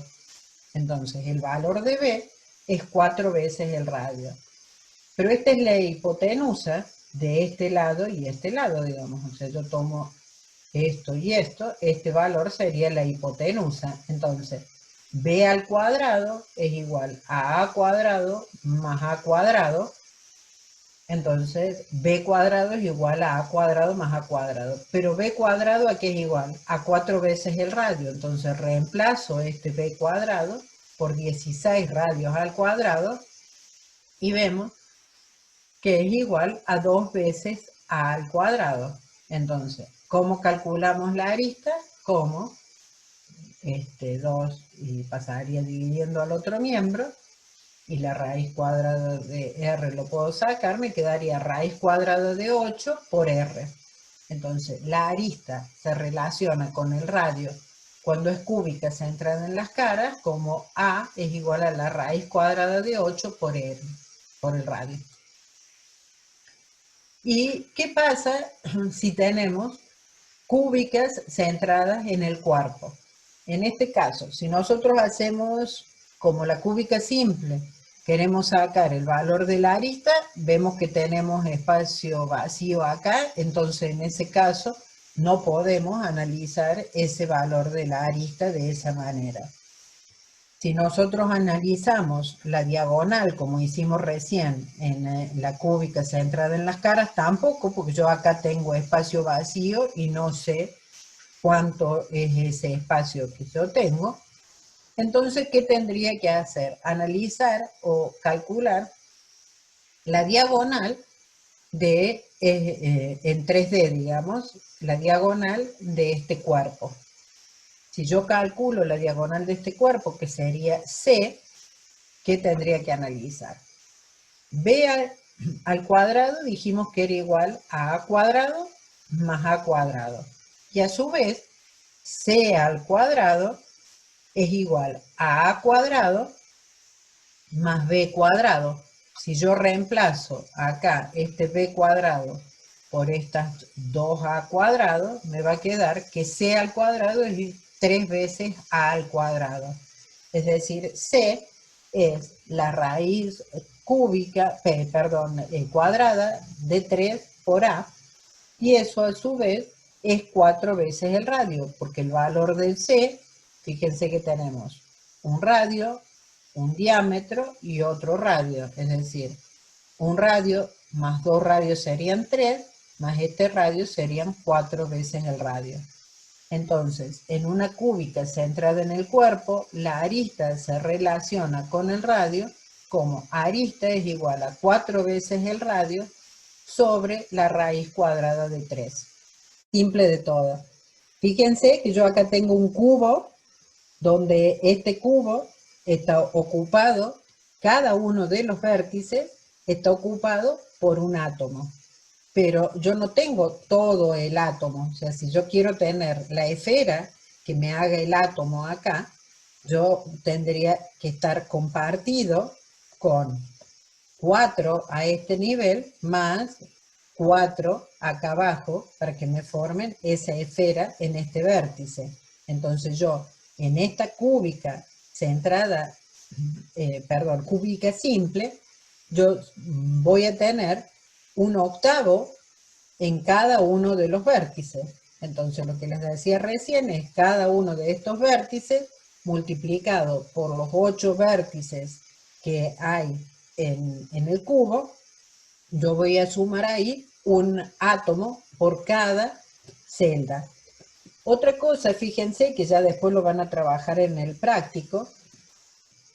Entonces el valor de B es 4 veces el radio. Pero esta es la hipotenusa de este lado y este lado, digamos. O sea, yo tomo esto y esto, este valor sería la hipotenusa. Entonces, B al cuadrado es igual a A cuadrado más A cuadrado. Entonces, B cuadrado es igual a cuadrado más A cuadrado. Pero B cuadrado, ¿a qué es igual? A 4 veces el radio. Entonces, reemplazo este B cuadrado por 16 radios al cuadrado y vemos que es igual a 2 veces A al cuadrado. Entonces, ¿cómo calculamos la arista? Como 2 y pasaría dividiendo al otro miembro, y la raíz cuadrada de r lo puedo sacar, me quedaría raíz cuadrada de 8 por r. Entonces, la arista se relaciona con el radio cuando es cúbica centrada en las caras como a es igual a la raíz cuadrada de 8 por r, por el radio. ¿Y qué pasa si tenemos cúbicas centradas en el cuerpo? En este caso, si nosotros hacemos como la cúbica simple, queremos sacar el valor de la arista, vemos que tenemos espacio vacío acá, entonces en ese caso no podemos analizar ese valor de la arista de esa manera. Si nosotros analizamos la diagonal, como hicimos recién en la cúbica centrada en las caras, tampoco, porque yo acá tengo espacio vacío y no sé cuánto es ese espacio que yo tengo. Entonces, ¿qué tendría que hacer? Analizar o calcular la diagonal de, en 3D, digamos, la diagonal de este cuerpo. Si yo calculo la diagonal de este cuerpo, que sería C, ¿qué tendría que analizar? B al cuadrado dijimos que era igual a A cuadrado más A cuadrado. Y a su vez, C al cuadrado es igual a A cuadrado más B cuadrado. Si yo reemplazo acá este B cuadrado por estas 2A cuadrado, me va a quedar que C al cuadrado es 3 veces A al cuadrado. Es decir, C es la raíz cúbica, cuadrada de 3 por A, y eso a su vez es 4 veces el radio, porque el valor del C, fíjense que tenemos un radio, un diámetro y otro radio, es decir, un radio más 2 radios serían 3, más este radio serían 4 veces el radio. Entonces, en una cúbica centrada en el cuerpo, la arista se relaciona con el radio como arista es igual a 4 veces el radio sobre la raíz cuadrada de 3. Simple de todo. Fíjense que yo acá tengo un cubo, donde este cubo está ocupado, cada uno de los vértices está ocupado por un átomo. Pero yo no tengo todo el átomo. O sea, si yo quiero tener la esfera que me haga el átomo acá, yo tendría que estar compartido con 4 a este nivel más 4 acá abajo para que me formen esa esfera en este vértice. Entonces yo en esta cúbica centrada, cúbica simple, yo voy a tener un octavo en cada uno de los vértices. Entonces lo que les decía recién es cada uno de estos vértices multiplicado por los 8 vértices que hay en el cubo, yo voy a sumar ahí un átomo por cada celda. Otra cosa, fíjense que ya después lo van a trabajar en el práctico.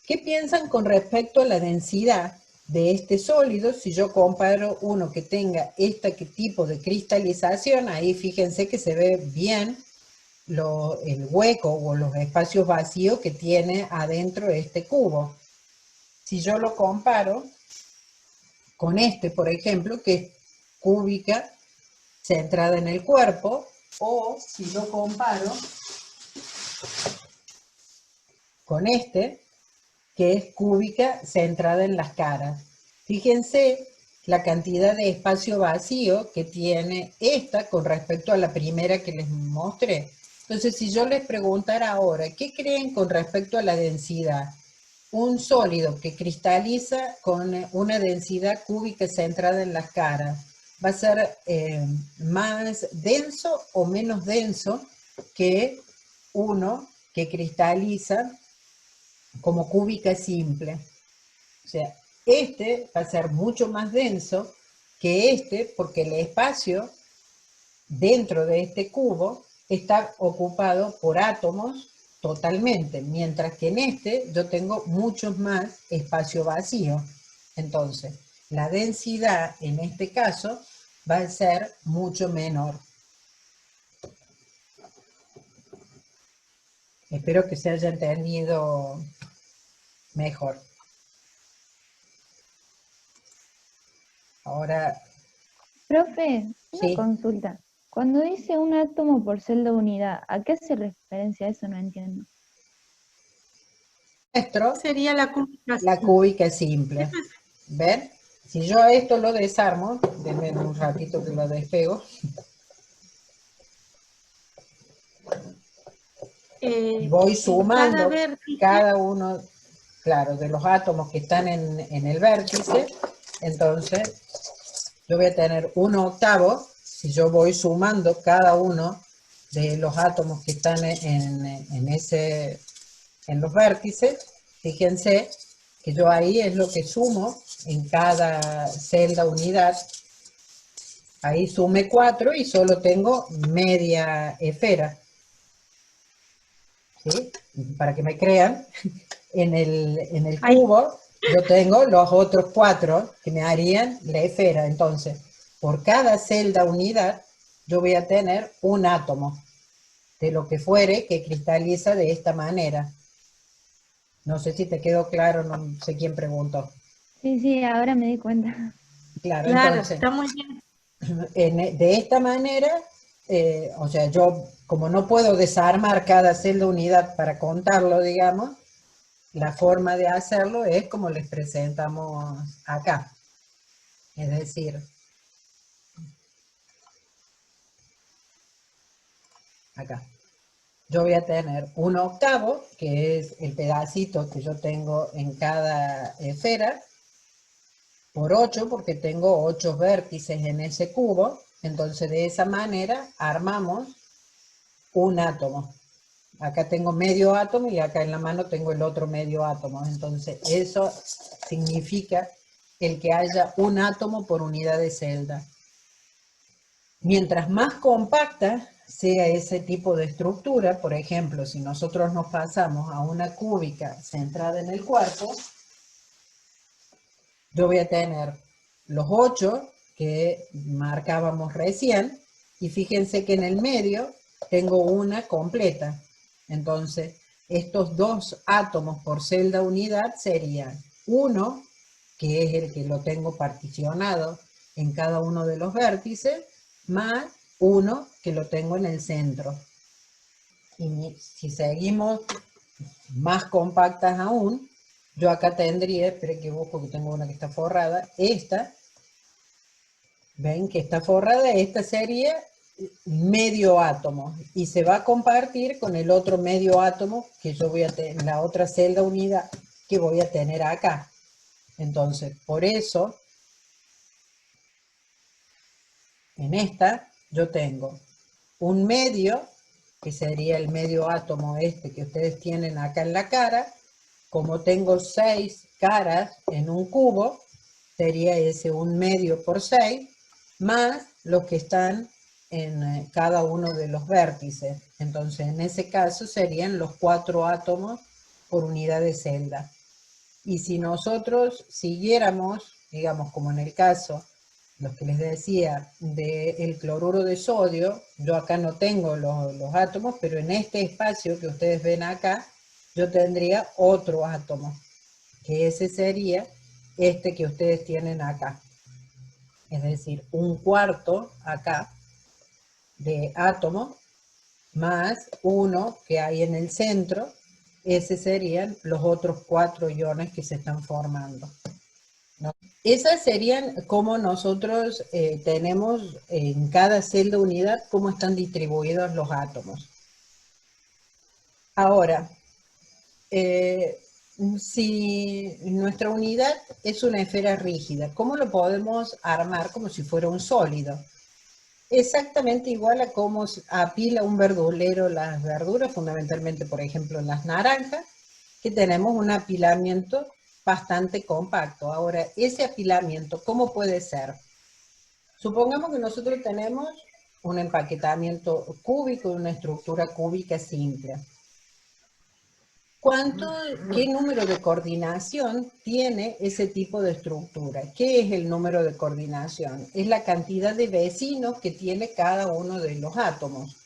¿Qué piensan con respecto a la densidad de este sólido? Si yo comparo uno que tenga este tipo de cristalización, ahí fíjense que se ve bien el hueco o los espacios vacíos que tiene adentro de este cubo. Si yo lo comparo con este, por ejemplo, que es cúbica centrada en el cuerpo, o si lo comparo con este, que es cúbica centrada en las caras. Fíjense la cantidad de espacio vacío que tiene esta con respecto a la primera que les mostré. Entonces, si yo les preguntara ahora, ¿qué creen con respecto a la densidad? Un sólido que cristaliza con una densidad cúbica centrada en las caras, ¿va a ser más denso o menos denso que uno que cristaliza como cúbica simple? O sea, este va a ser mucho más denso que este porque el espacio dentro de este cubo está ocupado por átomos totalmente, mientras que en este yo tengo mucho más espacio vacío. Entonces, la densidad en este caso va a ser mucho menor. Espero que se haya entendido mejor. Ahora, Profe, una sí, consulta. Cuando dice un átomo por celda unidad, ¿a qué hace referencia? Eso no entiendo. nuestro, Sería la cúbica la simple. cúbica simple. ¿Ven? Si yo a esto lo desarmo, denme un ratito que lo despego, voy En cada sumando vértice, cada uno, claro, de los átomos que están en el vértice, entonces yo voy a tener 1/8, si yo voy sumando cada uno de los átomos que están en los vértices, fíjense que yo ahí es lo que sumo en cada celda unidad. Ahí sumé 4 y solo tengo media esfera, ¿sí? Para que me crean, en el ahí, cubo yo tengo los otros 4 que me harían la esfera. Entonces, por cada celda unidad, yo voy a tener un átomo de lo que fuere que cristaliza de esta manera. No sé si te quedó claro, no sé quién preguntó. Sí, sí, ahora me di cuenta. Claro, claro, entonces, está muy bien. de esta manera, o sea, yo como no puedo desarmar cada celda unidad para contarlo, digamos, la forma de hacerlo es como les presentamos acá. Es decir, acá. Yo voy a tener 1/8, que es el pedacito que yo tengo en cada esfera, por 8, porque tengo 8 vértices en ese cubo. Entonces, de esa manera armamos un átomo. Acá tengo medio átomo y acá en la mano tengo el otro medio átomo. Entonces, eso significa el que haya un átomo por unidad de celda. Mientras más compacta sea ese tipo de estructura, por ejemplo, si nosotros nos pasamos a una cúbica centrada en el cuerpo, yo voy a tener los 8 que marcábamos recién, y fíjense que en el medio tengo una completa. Entonces, estos 2 átomos por celda unidad serían uno, que es el que lo tengo particionado en cada uno de los vértices, más uno que lo tengo en el centro. Y si seguimos más compactas aún, yo acá tendría, espere que busco que tengo una que está forrada, esta, ven que está forrada, esta sería medio átomo y se va a compartir con el otro medio átomo que yo voy a tener, la otra celda unidad que voy a tener acá. Entonces, por eso, en esta yo tengo un medio, que sería el medio átomo este que ustedes tienen acá en la cara. Como tengo 6 caras en un cubo, sería ese un medio por 6, más los que están en cada uno de los vértices. Entonces, en ese caso serían los 4 átomos por unidad de celda. Y si nosotros siguiéramos, digamos, como en el caso, los que les decía, del cloruro de sodio, yo acá no tengo los átomos, pero en este espacio que ustedes ven acá, yo tendría otro átomo, que ese sería este que ustedes tienen acá. Es decir, un cuarto acá de átomo más uno que hay en el centro, ese serían los otros 4 iones que se están formando, ¿no? Esas serían como nosotros tenemos en cada celda unidad, cómo están distribuidos los átomos. Ahora, eh, si nuestra unidad es una esfera rígida, ¿cómo lo podemos armar como si fuera un sólido? Exactamente igual a cómo apila un verdulero las verduras, fundamentalmente, por ejemplo, las naranjas, que tenemos un apilamiento bastante compacto. Ahora, ese apilamiento, ¿cómo puede ser? Supongamos que nosotros tenemos un empaquetamiento cúbico, una estructura cúbica simple. ¿Qué número de coordinación tiene ese tipo de estructura? ¿Qué es el número de coordinación? Es la cantidad de vecinos que tiene cada uno de los átomos.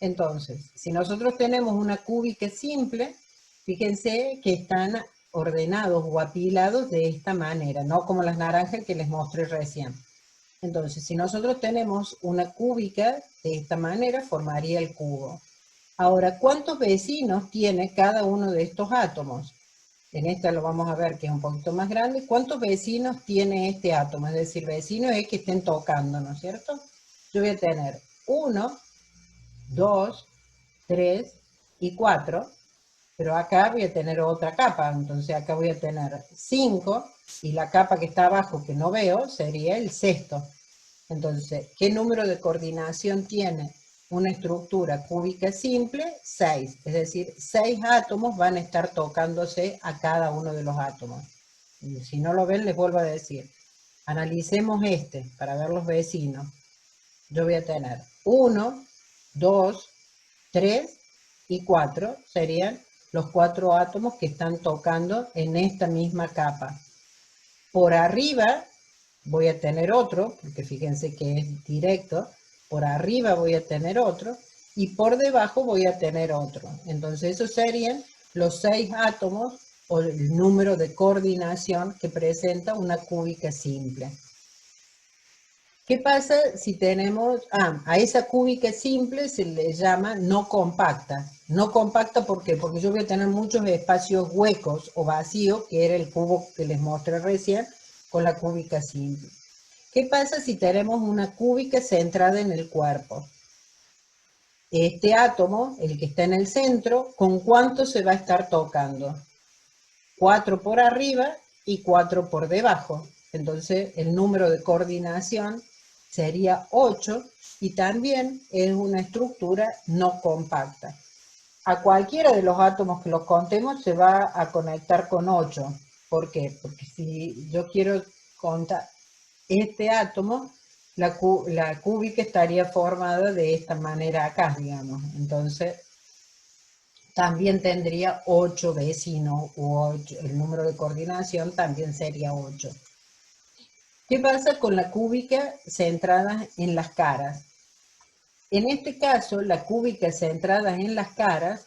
Entonces, si nosotros tenemos una cúbica simple, fíjense que están ordenados o apilados de esta manera, no como las naranjas que les mostré recién. Entonces, si nosotros tenemos una cúbica de esta manera, formaría el cubo. Ahora, ¿cuántos vecinos tiene cada uno de estos átomos? En esta lo vamos a ver que es un poquito más grande. ¿Cuántos vecinos tiene este átomo? Es decir, vecinos es que estén tocando, ¿no es cierto? Yo voy a tener 1, 2, 3 y 4, pero acá voy a tener otra capa, entonces acá voy a tener 5 y la capa que está abajo que no veo sería el sexto. Entonces, ¿qué número de coordinación tiene una estructura cúbica simple? 6, es decir, 6 átomos van a estar tocándose a cada uno de los átomos. Y si no lo ven, les vuelvo a decir, analicemos este para ver los vecinos. Yo voy a tener 1, 2, 3 y 4, serían los 4 átomos que están tocando en esta misma capa. Por arriba voy a tener otro, porque fíjense que es directo, por arriba voy a tener otro, y por debajo voy a tener otro. Entonces esos serían los 6 átomos o el número de coordinación que presenta una cúbica simple. ¿Qué pasa si tenemos, a esa cúbica simple se le llama no compacta? No compacta, ¿por qué? Porque yo voy a tener muchos espacios huecos o vacíos, que era el cubo que les mostré recién, con la cúbica simple. ¿Qué pasa si tenemos una cúbica centrada en el cuerpo? Este átomo, el que está en el centro, ¿con cuánto se va a estar tocando? 4 por arriba y 4 por debajo. Entonces el número de coordinación sería 8 y también es una estructura no compacta. A cualquiera de los átomos que los contemos se va a conectar con 8. ¿Por qué? Porque si yo quiero contar este átomo, la cúbica estaría formada de esta manera acá, digamos. Entonces también tendría 8 vecinos, el número de coordinación también sería 8. ¿Qué pasa con la cúbica centrada en las caras? En este caso, la cúbica centrada en las caras,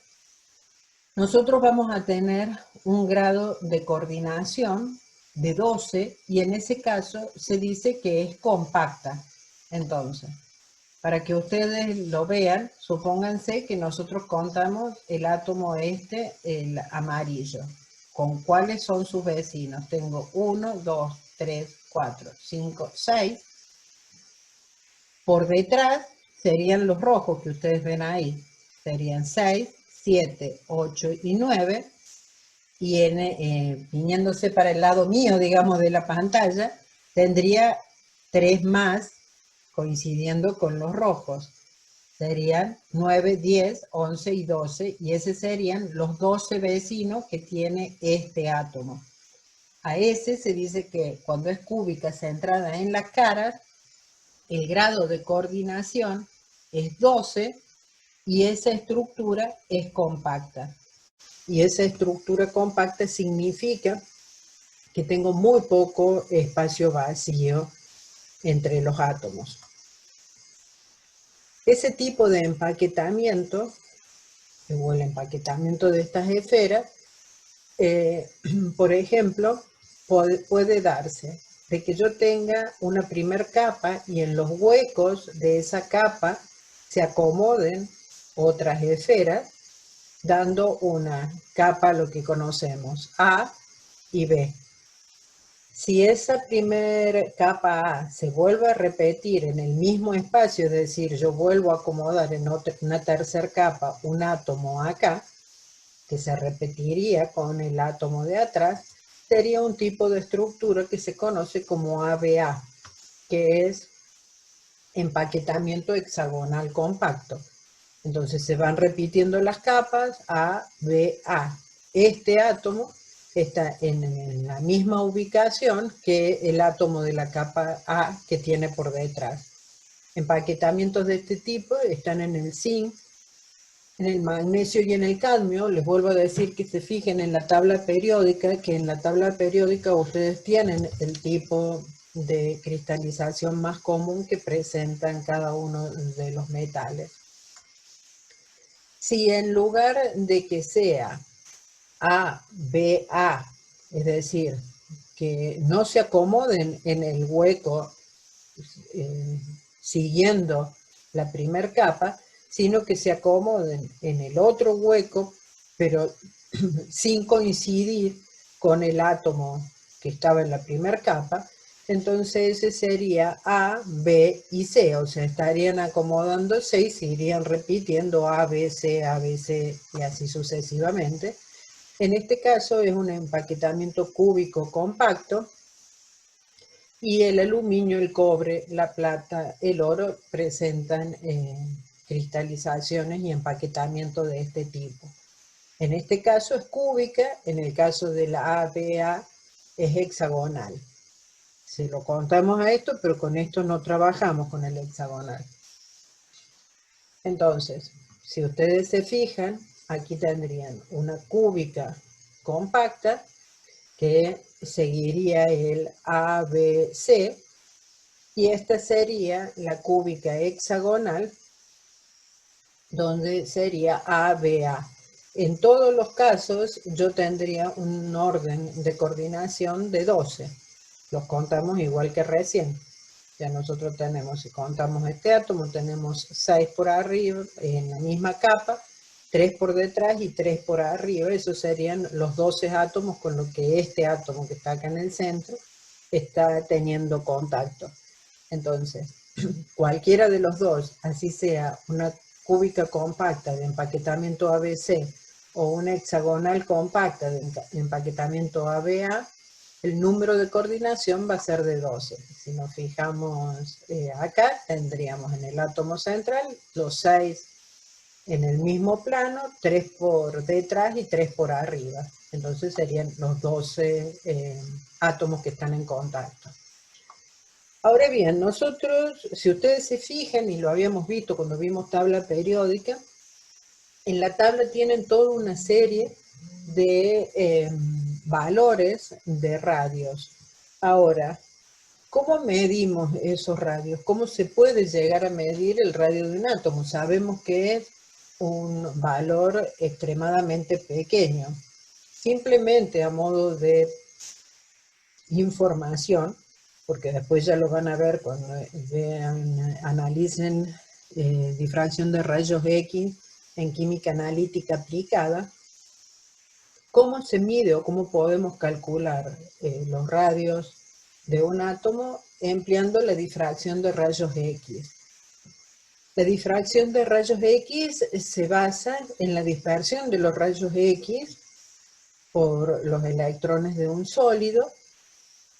nosotros vamos a tener un grado de coordinación de 12 y en ese caso se dice que es compacta. Entonces, para que ustedes lo vean, supónganse que nosotros contamos el átomo este, el amarillo. ¿Con cuáles son sus vecinos? Tengo 1, 2, 3, 4, 5, 6. Por detrás serían los rojos que ustedes ven ahí. Serían 6, 7, 8 y 9. Y viniéndose para el lado mío, digamos, de la pantalla, tendría 3 más coincidiendo con los rojos. Serían 9, 10, 11 y 12, y esos serían los 12 vecinos que tiene este átomo. A ese se dice que cuando es cúbica centrada en las caras, el grado de coordinación es 12 y esa estructura es compacta. Y esa estructura compacta significa que tengo muy poco espacio vacío entre los átomos. Ese tipo de empaquetamiento, o el empaquetamiento de estas esferas, por ejemplo, puede darse de que yo tenga una primer capa y en los huecos de esa capa se acomoden otras esferas, dando una capa, lo que conocemos, A y B. Si esa primera capa A se vuelve a repetir en el mismo espacio, es decir, yo vuelvo a acomodar en una tercera capa un átomo acá, que se repetiría con el átomo de atrás, sería un tipo de estructura que se conoce como ABA, que es empaquetamiento hexagonal compacto. Entonces se van repitiendo las capas A, B, A. Este átomo está en la misma ubicación que el átomo de la capa A que tiene por detrás. Empaquetamientos de este tipo están en el zinc, en el magnesio y en el cadmio. Les vuelvo a decir que se fijen en la tabla periódica, que en la tabla periódica ustedes tienen el tipo de cristalización más común que presentan cada uno de los metales. Si en lugar de que sea ABA, es decir, que no se acomoden en el hueco siguiendo la primera capa, sino que se acomoden en el otro hueco, pero sin coincidir con el átomo que estaba en la primera capa, entonces ese sería A, B y C, o sea, estarían acomodándose y se irían repitiendo A, B, C y así sucesivamente. En este caso es un empaquetamiento cúbico compacto y el aluminio, el cobre, la plata, el oro presentan cristalizaciones y empaquetamiento de este tipo. En este caso es cúbica, en el caso de la ABA es hexagonal. Si lo contamos a esto, pero con esto no trabajamos con el hexagonal. Entonces, si ustedes se fijan, aquí tendrían una cúbica compacta que seguiría el ABC y esta sería la cúbica hexagonal donde sería ABA. En todos los casos yo tendría un orden de coordinación de 12. Los contamos igual que recién. Ya nosotros tenemos, si contamos este átomo, tenemos 6 por arriba en la misma capa, 3 por detrás y 3 por arriba. Esos serían los 12 átomos con los que este átomo que está acá en el centro está teniendo contacto. Entonces, cualquiera de los dos, así sea una cúbica compacta de empaquetamiento ABC o una hexagonal compacta de empaquetamiento ABA, el número de coordinación va a ser de 12. Si nos fijamos acá, tendríamos en el átomo central los 6 en el mismo plano, 3 por detrás y 3 por arriba. Entonces serían los 12 átomos que están en contacto. Ahora bien, nosotros, si ustedes se fijan, y lo habíamos visto cuando vimos tabla periódica, en la tabla tienen toda una serie de valores de radios. Ahora, ¿cómo medimos esos radios? ¿Cómo se puede llegar a medir el radio de un átomo? Sabemos que es un valor extremadamente pequeño. Simplemente a modo de información, porque después ya lo van a ver cuando vean, analicen difracción de rayos X en química analítica aplicada, cómo se mide o cómo podemos calcular los radios de un átomo empleando la difracción de rayos X. La difracción de rayos X se basa en la dispersión de los rayos X por los electrones de un sólido.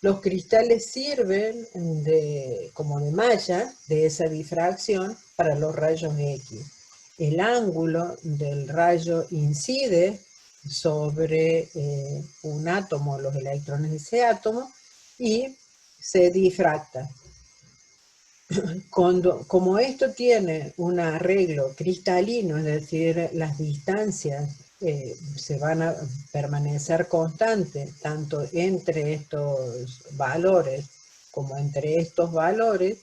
Los cristales sirven como de malla de esa difracción para los rayos X. El ángulo del rayo incide sobre un átomo, los electrones de ese átomo, y se difracta. Como esto tiene un arreglo cristalino, es decir, las distancias se van a permanecer constantes, tanto entre estos valores como entre estos valores,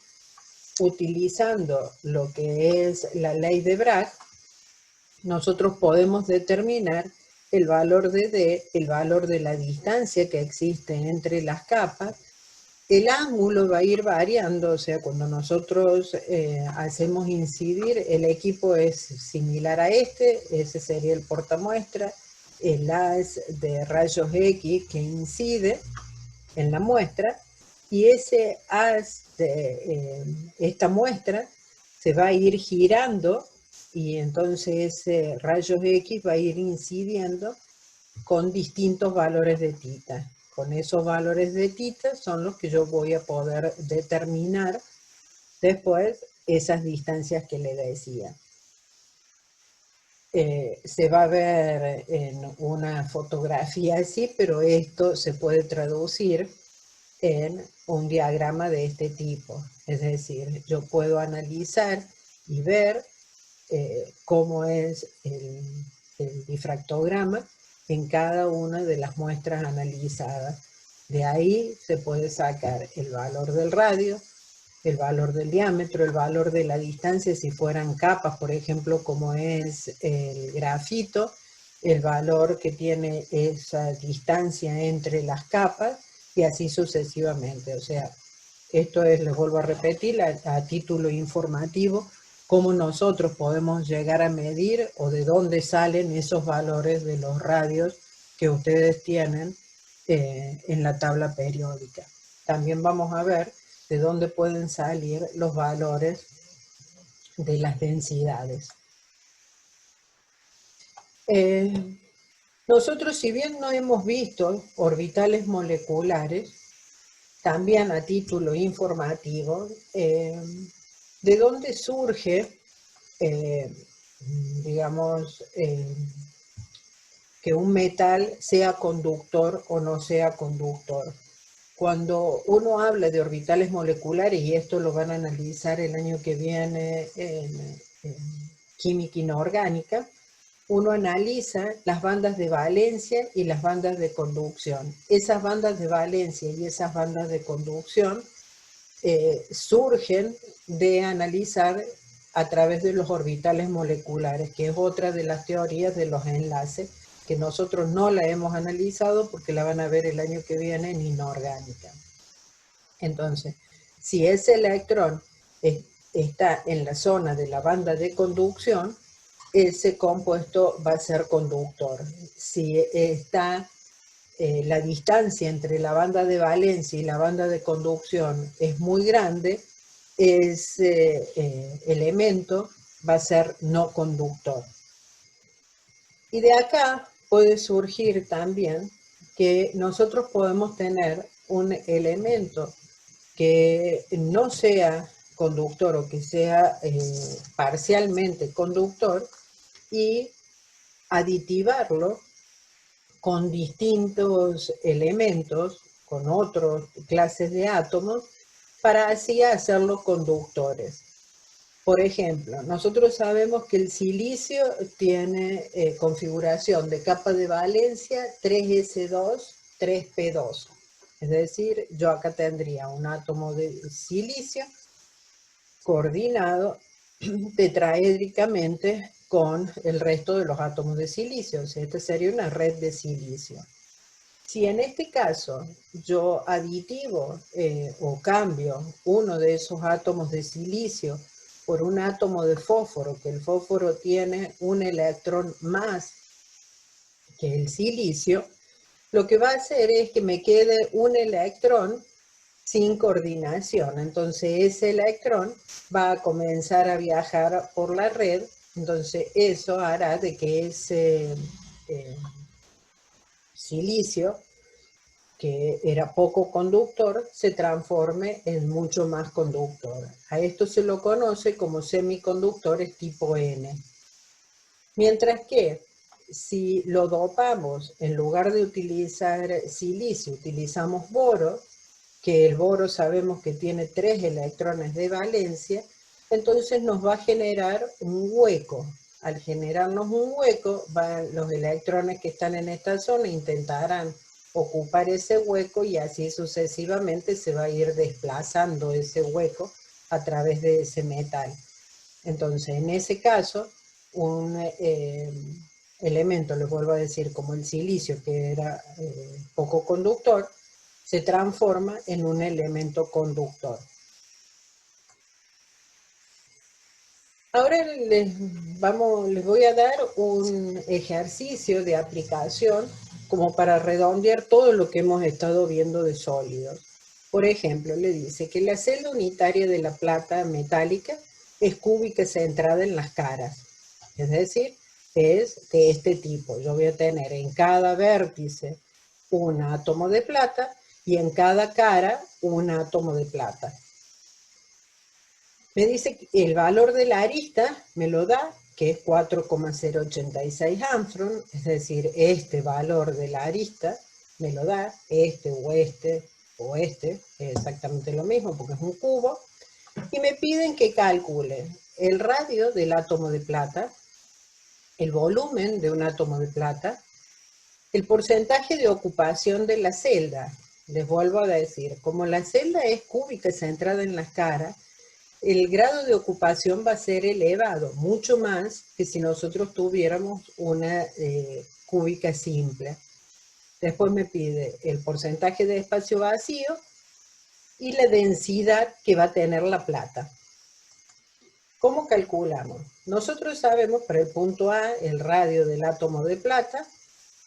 utilizando lo que es la ley de Bragg, nosotros podemos determinar el valor de D, el valor de la distancia que existe entre las capas. El ángulo va a ir variando, o sea, cuando nosotros hacemos incidir, el equipo es similar a ese sería el portamuestra, el haz de rayos X que incide en la muestra, y ese haz de esta muestra se va a ir girando, y entonces ese rayos X va a ir incidiendo con distintos valores de tita. Con esos valores de tita son los que yo voy a poder determinar después esas distancias que le decía. Se va a ver en una fotografía así, pero esto se puede traducir en un diagrama de este tipo. Es decir, yo puedo analizar y ver cómo es el difractograma en cada una de las muestras analizadas. De ahí se puede sacar el valor del radio, el valor del diámetro, el valor de la distancia si fueran capas, por ejemplo, como es el grafito, el valor que tiene esa distancia entre las capas y así sucesivamente. O sea, esto es, les vuelvo a repetir, a título informativo, cómo nosotros podemos llegar a medir o de dónde salen esos valores de los radios que ustedes tienen en la tabla periódica. También vamos a ver de dónde pueden salir los valores de las densidades. Nosotros, si bien no hemos visto orbitales moleculares, también a título informativo, ¿de dónde surge, digamos, que un metal sea conductor o no sea conductor? Cuando uno habla de orbitales moleculares, y esto lo van a analizar el año que viene en química inorgánica, uno analiza las bandas de valencia y las bandas de conducción. Esas bandas de valencia y esas bandas de conducción surgen de analizar a través de los orbitales moleculares, que es otra de las teorías de los enlaces, que nosotros no la hemos analizado porque la van a ver el año que viene en inorgánica. Entonces, si ese electrón está en la zona de la banda de conducción, ese compuesto va a ser conductor. Si está la distancia entre la banda de valencia y la banda de conducción es muy grande, ese elemento va a ser no conductor. Y de acá puede surgir también que nosotros podemos tener un elemento que no sea conductor o que sea parcialmente conductor y aditivarlo con distintos elementos, con otras clases de átomos, para así hacerlos conductores. Por ejemplo, nosotros sabemos que el silicio tiene configuración de capa de valencia 3s2, 3p2. Es decir, yo acá tendría un átomo de silicio coordinado tetraédricamente con el resto de los átomos de silicio. O sea, esta sería una red de silicio. Si en este caso yo aditivo o cambio uno de esos átomos de silicio por un átomo de fósforo, que el fósforo tiene un electrón más que el silicio, lo que va a hacer es que me quede un electrón sin coordinación. Entonces ese electrón va a comenzar a viajar por la red, entonces eso hará de que ese silicio, que era poco conductor, se transforme en mucho más conductor. A esto se lo conoce como semiconductores tipo N. Mientras que si lo dopamos, en lugar de utilizar silicio, utilizamos boro, que el boro sabemos que tiene 3 electrones de valencia, entonces nos va a generar un hueco. Al generarnos un hueco, los electrones que están en esta zona intentarán ocupar ese hueco y así sucesivamente se va a ir desplazando ese hueco a través de ese metal. Entonces, en ese caso, un elemento, les vuelvo a decir, como el silicio, que era poco conductor, se transforma en un elemento conductor. Ahora les voy a dar un ejercicio de aplicación como para redondear todo lo que hemos estado viendo de sólidos. Por ejemplo, le dice que la celda unitaria de la plata metálica es cúbica centrada en las caras. Es decir, es de este tipo. Yo voy a tener en cada vértice un átomo de plata y en cada cara un átomo de plata. Me dice que el valor de la arista me lo da, que es 4,086 Armstrong, es decir, este valor de la arista me lo da, este o este o este, es exactamente lo mismo porque es un cubo, y me piden que calcule el radio del átomo de plata, el volumen de un átomo de plata, el porcentaje de ocupación de la celda. les vuelvo a decir, como la celda es cúbica centrada en la cara, el grado de ocupación va a ser elevado, mucho más que si nosotros tuviéramos una cúbica simple. Después me pide el porcentaje de espacio vacío y la densidad que va a tener la plata. ¿Cómo calculamos? Nosotros sabemos para el punto A el radio del átomo de plata.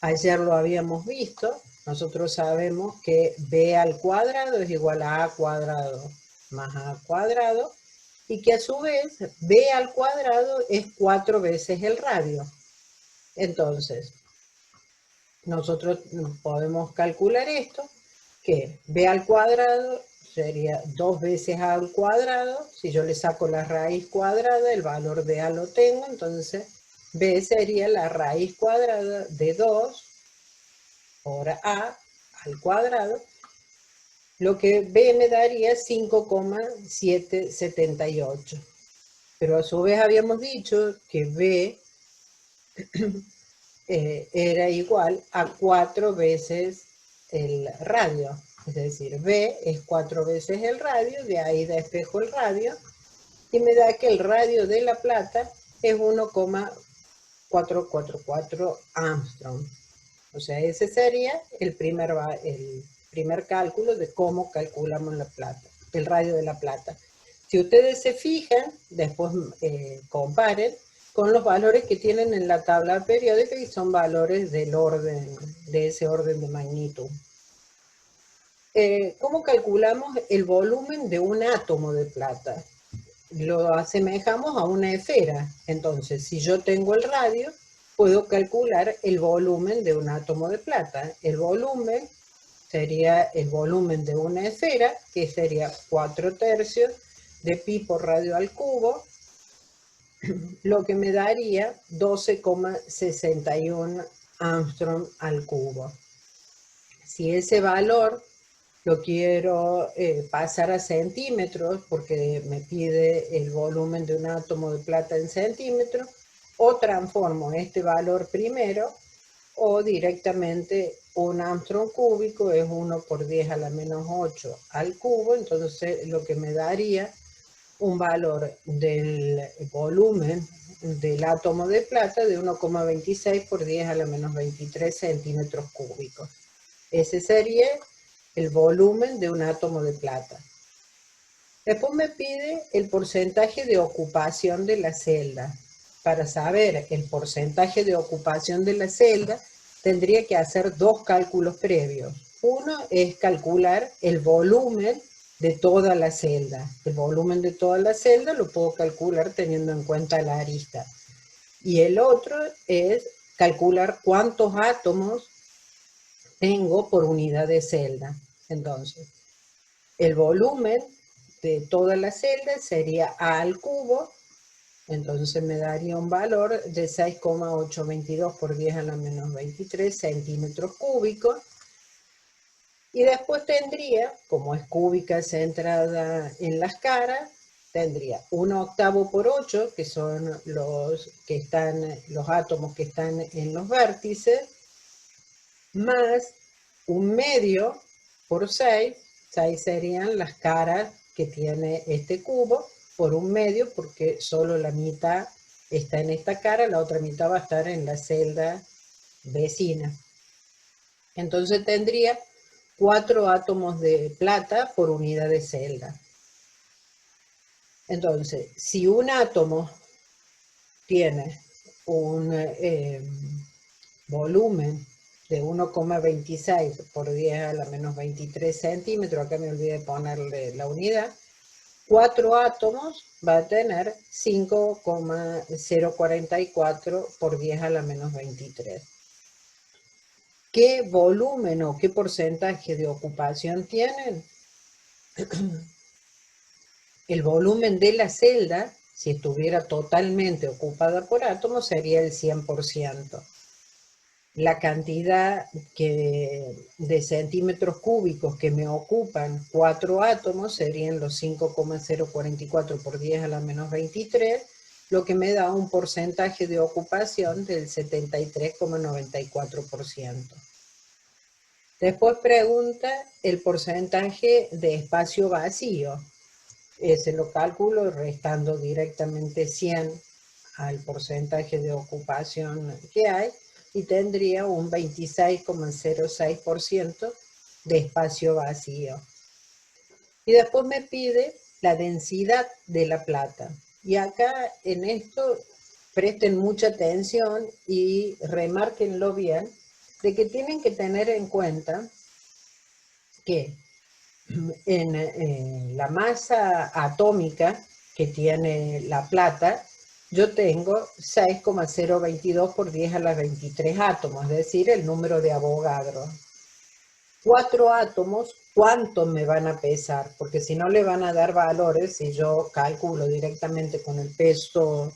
Ayer lo habíamos visto. Nosotros sabemos que B al cuadrado es igual a A cuadrado más A cuadrado, y que a su vez B al cuadrado es 4 veces el radio. Entonces, nosotros podemos calcular esto, que B al cuadrado sería 2 veces A al cuadrado. Si yo le saco la raíz cuadrada, el valor de A lo tengo, entonces B sería la raíz cuadrada de 2 por A al cuadrado, lo que B me daría 5,778. Pero a su vez habíamos dicho que B era igual a 4 veces el radio. Es decir, B es 4 veces el radio, de ahí despejo el radio, y me da que el radio de la plata es 1,444 Armstrong. O sea, ese sería el primer cálculo de cómo calculamos la plata, el radio de la plata. Si ustedes se fijan, después comparen con los valores que tienen en la tabla periódica, y son valores del orden, de ese orden de magnitud. ¿Cómo calculamos el volumen de un átomo de plata? Lo asemejamos a una esfera. Entonces, si yo tengo el radio, puedo calcular el volumen de un átomo de plata. El volumen sería el volumen de una esfera, que sería 4/3 de pi por radio al cubo, lo que me daría 12,61 Armstrong al cubo. Si ese valor lo quiero pasar a centímetros, porque me pide el volumen de un átomo de plata en centímetros, o transformo este valor primero, o directamente un Armstrong cúbico es 1 por 10 a la menos 8 al cubo. Entonces lo que me daría un valor del volumen del átomo de plata de 1,26 por 10 a la menos 23 centímetros cúbicos. Ese sería el volumen de un átomo de plata. Después me pide el porcentaje de ocupación de la celda. Para saber el porcentaje de ocupación de la celda, tendría que hacer dos cálculos previos. Uno es calcular el volumen de toda la celda. El volumen de toda la celda lo puedo calcular teniendo en cuenta la arista. Y el otro es calcular cuántos átomos tengo por unidad de celda. Entonces, el volumen de toda la celda sería A al cubo. Entonces me daría un valor de 6,822 por 10 a la menos 23 centímetros cúbicos. Y después tendría, como es cúbica centrada en las caras, tendría 1/8 por 8, que son los átomos que están en los vértices, más 1/2 por 6, 6 serían las caras que tiene este cubo, por 1/2, porque solo la mitad está en esta cara, la otra mitad va a estar en la celda vecina. Entonces tendría 4 átomos de plata por unidad de celda. Entonces, si un átomo tiene un volumen de 1,26 por 10 a la menos 23 centímetros, acá me olvidé de ponerle la unidad, 4 átomos va a tener 5,044 por 10 a la menos 23. ¿Qué volumen o qué porcentaje de ocupación tienen? El volumen de la celda, si estuviera totalmente ocupada por átomos, sería el 100%. La cantidad de centímetros cúbicos que me ocupan 4 átomos serían los 5,044 por 10 a la menos 23, lo que me da un porcentaje de ocupación del 73,94%. Después pregunta el porcentaje de espacio vacío. Ese lo calculo restando directamente 100 al porcentaje de ocupación que hay y tendría un 26,06% de espacio vacío. Y después me pide la densidad de la plata. Y acá en esto presten mucha atención y remárquenlo bien, de que tienen que tener en cuenta que en la masa atómica que tiene la plata, yo tengo 6,022 por 10 a la 23 átomos, es decir, el número de Avogadro. 4 átomos, ¿cuánto me van a pesar? Porque si no le van a dar valores, si yo calculo directamente con el peso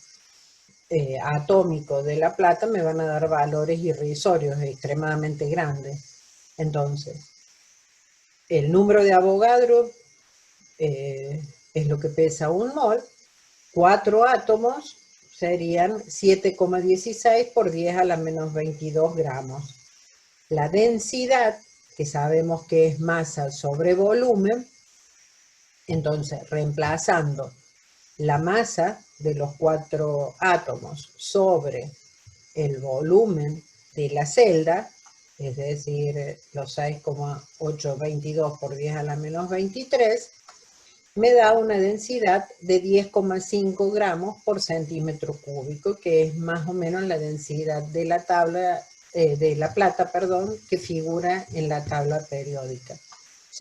atómico de la plata, me van a dar valores irrisorios, extremadamente grandes. Entonces, el número de Avogadro es lo que pesa un mol. 4 átomos serían 7,16 por 10 a la menos 22 gramos. La densidad, que sabemos que es masa sobre volumen, entonces reemplazando la masa de los 4 átomos sobre el volumen de la celda, es decir, los 6,822 por 10 a la menos 23, me da una densidad de 10,5 gramos por centímetro cúbico, que es más o menos la densidad de la tabla, de la plata, perdón, que figura en la tabla periódica.